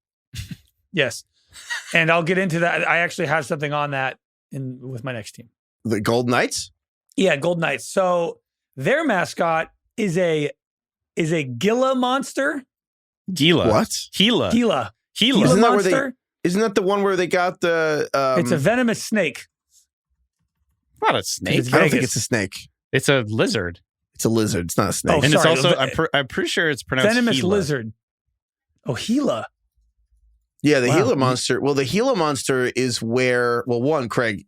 Yes. And I'll get into that. I actually have something on that with my next team.
The Golden Knights?
Yeah, Golden Knights. So their mascot is a Gila monster.
Gila.
What?
Gila.
Gila.
Gila.
Isn't that
monster.
where isn't that the one where they got the
It's a venomous snake.
Not a snake.
It's
I don't think
Vegas.
it's a snake.
It's a lizard.
It's a lizard. It's not a snake.
Oh,
And
sorry.
it's also, I'm pretty sure it's pronounced
Venomous
Gila.
lizard. Oh, Gila.
Yeah, the
Wow.
Gila monster. Well, the Gila monster is where, Craig,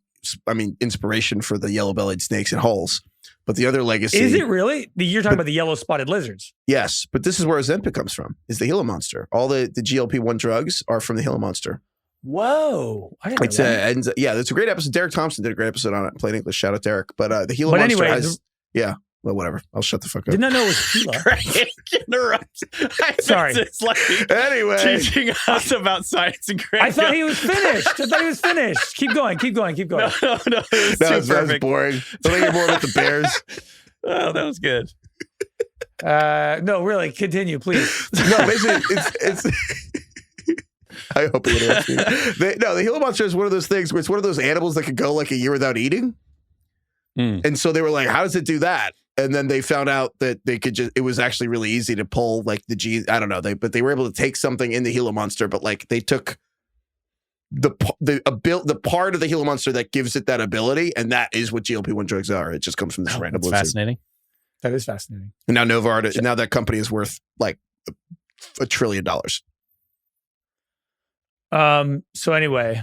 inspiration for the yellow-bellied snakes and hulls. But the other legacy.
Is it really? You're talking about the yellow spotted lizards.
Yes, but this is where Ozempic comes from, is the Gila monster. All the GLP-1 drugs are from the Gila monster.
Whoa. I didn't know that.
It's a great episode. Derek Thompson did a great episode on it, Plain English. Shout out Derek. But the Gila monster has... Well, whatever. I'll shut the fuck up.
Did not know it was Gila.
Greg interrupts.
Sorry.
It's like
Anyway.
teaching us about science and Greg.
I thought he was finished. Keep going.
No, it was
That was
perfect.
boring. I think you're more about the Bears.
Oh, that was good.
No, really. Continue, please.
No, basically, it's I hope it interrupts me. The Gila monster is one of those things where it's one of those animals that could go like a year without eating. And so they were like, how does it do that? And then they found out that they could it was actually really easy to pull like the genes. I don't know. But they were able to take something in the Gila monster, but like they took the part of the Gila monster that gives it that ability. And that is what GLP-1 drugs are. It just comes from this random
That's
lizard.
fascinating.
That is fascinating.
And now now that company is worth like $1 trillion.
So anyway,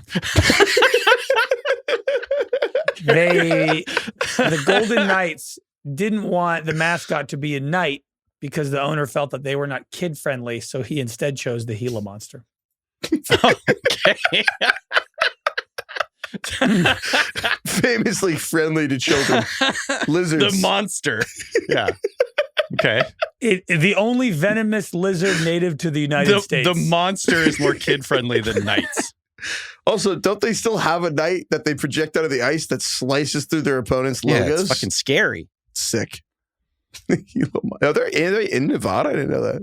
the Golden Knights didn't want the mascot to be a knight because the owner felt that they were not kid friendly. So he instead chose the Gila monster.
Okay.
Famously friendly to children. Lizards.
The monster. Yeah. Okay.
The only venomous lizard native to the United States.
The monster is more kid friendly than knights.
Also, don't they still have a knight that they project out of the ice that slices through their opponent's
Yeah,
logos?
it's fucking scary.
Sick. Are they in Nevada? I didn't know that.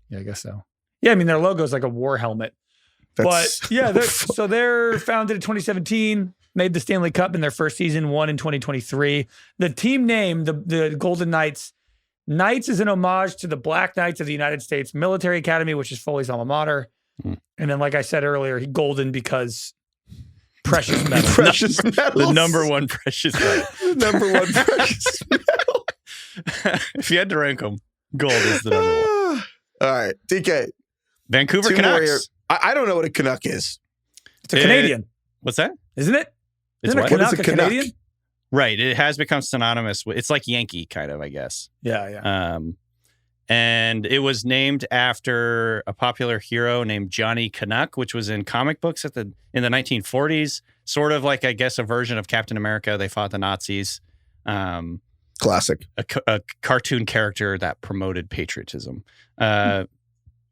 Yeah, I guess so. Yeah, I mean, their logo is like a war helmet.
That's
But yeah, they're founded in 2017, made the Stanley Cup in their first season, won in 2023. The team name, the Golden Knights, Knights is an homage to the Black Knights of the United States Military Academy, which is Foley's alma mater. And then, like I said earlier, golden because precious metal.
precious metals.
The number one precious metal.
The number one precious metal.
If you had to rank them, gold is the number one.
All right, DK.
Vancouver
Two more here.
Canucks.
I don't know what a Canuck is.
It's a Canadian,
What's that?
isn't it?
It's
Isn't a
what?
Canuck
What is
a
a Canuck?
Canadian?
Right. It has become synonymous with, it's like Yankee kind of, I guess.
Yeah.
And it was named after a popular hero named Johnny Canuck, which was in comic books in the 1940s, sort of like, I guess, a version of Captain America. They fought the Nazis.
Classic.
A cartoon character that promoted patriotism.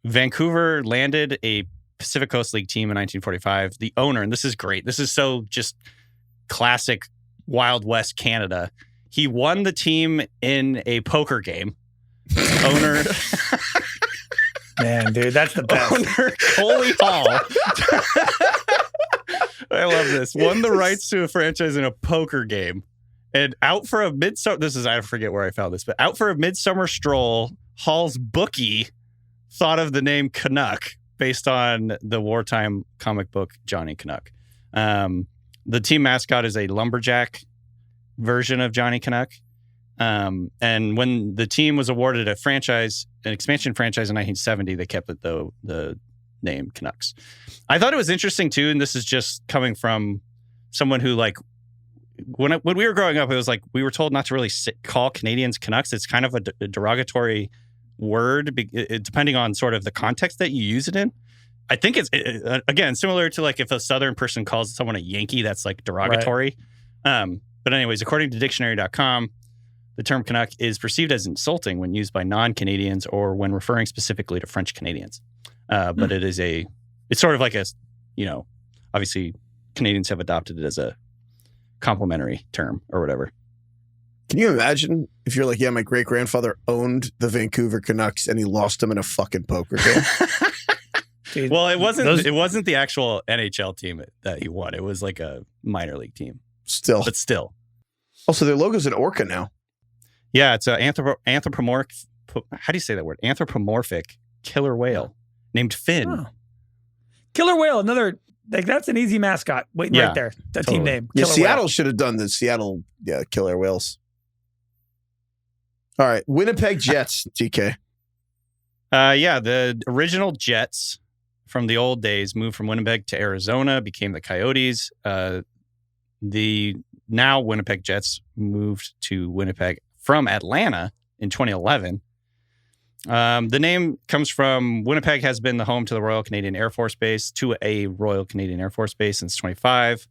Vancouver landed a Pacific Coast League team in 1945. The owner, and this is great. This is so just classic Wild West Canada. He won the team in a poker game. Owner,
Man, dude, that's the best.
owner Coley Hall. I love this. Won the rights to a franchise in a poker game. And out for a midsummer, I forget where I found this, but out for a midsummer stroll, Hall's bookie thought of the name Canuck based on the wartime comic book Johnny Canuck. The team mascot is a lumberjack version of Johnny Canuck. And when the team was awarded an expansion franchise in 1970, they kept it the name Canucks. I thought it was interesting too, and this is just coming from someone who like when we were growing up, it was like we were told not to really call Canadians Canucks. It's kind of a derogatory word, depending on sort of the context that you use it in. I think it's, again, similar to like if a Southern person calls someone a Yankee, that's like derogatory. Right. But anyways, according to dictionary.com, the term Canuck is perceived as insulting when used by non-Canadians or when referring specifically to French Canadians. But it's sort of like a, obviously Canadians have adopted it as a complimentary term or whatever.
Can you imagine if you're like, yeah, my great grandfather owned the Vancouver Canucks and he lost them in a fucking poker game?
Dude, well, it wasn't the actual NHL team that he won. It was like a minor league team. But still.
Also, their logo's an orca now.
Yeah, it's an anthropomorphic. How do you say that word? Anthropomorphic killer whale named Finn.
Oh. Killer whale, another. Like that's an easy mascot waiting right there. That team name.
Killer Seattle should have done the Seattle killer whales. All right, Winnipeg Jets, GK.
The original Jets from the old days moved from Winnipeg to Arizona, became the Coyotes. The now Winnipeg Jets moved to Winnipeg from Atlanta in 2011. The name comes from Winnipeg has been the home to the Royal Canadian Air Force Base, since 25.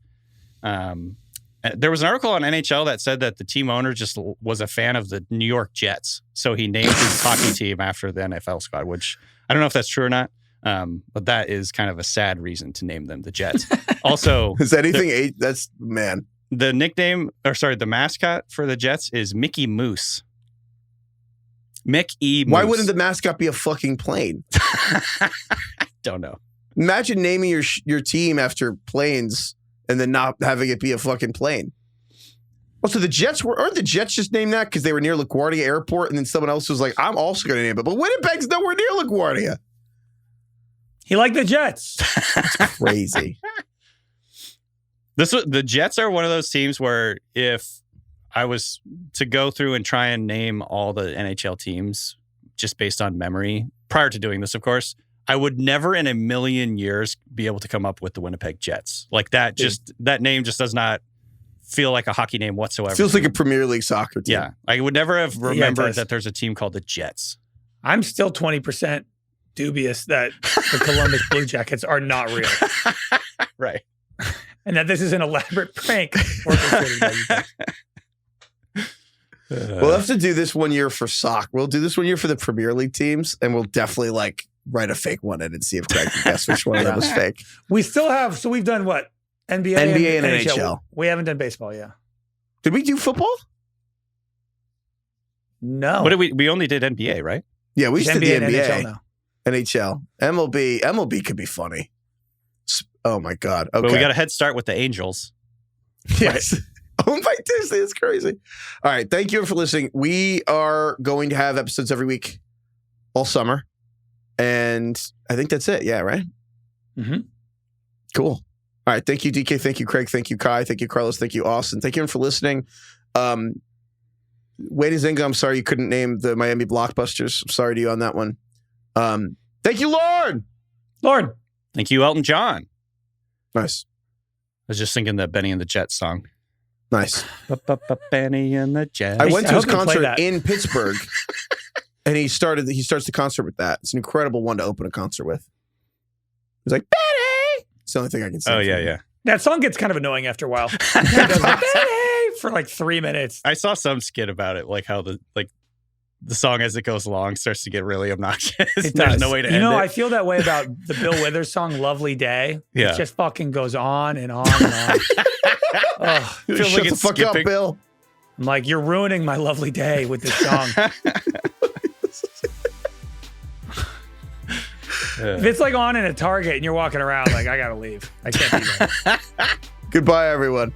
There was an article on NHL that said that the team owner just was a fan of the New York Jets. So he named his hockey team after the NFL squad, which I don't know if that's true or not. But that is kind of a sad reason to name them the Jets. Also,
is anything that's man.
The the mascot for the Jets is Mickey Moose. Mickey Moose.
Why wouldn't the mascot be a fucking plane?
Don't know.
Imagine naming your team after planes and then not having it be a fucking plane. Also, the Jets aren't the Jets just named that because they were near LaGuardia Airport and then someone else was like, I'm also going to name it. But Winnipeg's nowhere near LaGuardia.
He liked the Jets.
That's crazy.
The Jets are one of those teams where if I was to go through and try and name all the NHL teams just based on memory, prior to doing this, of course, I would never in a million years be able to come up with the Winnipeg Jets. Like that name just does not feel like a hockey name whatsoever.
Feels like a Premier League soccer team.
Yeah. I would never have remembered that there's a team called the Jets.
I'm still 20% dubious that the Columbus Blue Jackets are not real.
Right.
And that this is an elaborate prank orchestrated by you guys.
We'll have to do this one year for soccer. We'll do this one year for the Premier League teams, and we'll definitely write a fake one in and see if Craig can guess which one of them was fake.
We still have, so we've done what? NBA
and NHL.
We haven't done baseball, yeah.
Did we do football?
No.
What did we only did NBA, right?
Yeah, we just did the NBA.
NHL now.
NHL. MLB could be funny. Oh my God. Okay.
But we got a head start with the Angels.
Yes. Right. Owned by Disney. It's crazy. All right. Thank you for listening. We are going to have episodes every week all summer. And I think that's it. Yeah, right?
Mm-hmm.
Cool. All right. Thank you, DK. Thank you, Craig. Thank you, Kai. Thank you, Carlos. Thank you, Austin. Thank you for listening. Wade Zinga, I'm sorry you couldn't name the Miami Blockbusters. I'm sorry to you on that one. Thank you, Lord.
Lord.
Thank you, Elton John.
Nice.
I was just thinking the Benny and the Jets song.
Nice.
Benny and the Jets.
I went to his concert in Pittsburgh, and he starts the concert with that. It's an incredible one to open a concert with. He's like, Benny! It's the only thing I can say.
Oh, yeah.
That song gets kind of annoying after a while. Benny! For like 3 minutes.
I saw some skit about it, like how the song as it goes along starts to get really obnoxious. There's no way to end it.
I feel that way about the Bill Withers song "Lovely Day."
Yeah.
It just fucking goes on and on and on.
Shut the fuck up, Bill.
I'm like, you're ruining my lovely day with this song. If it's like on in a Target and you're walking around, like, I gotta leave. I can't be there.
Goodbye, everyone.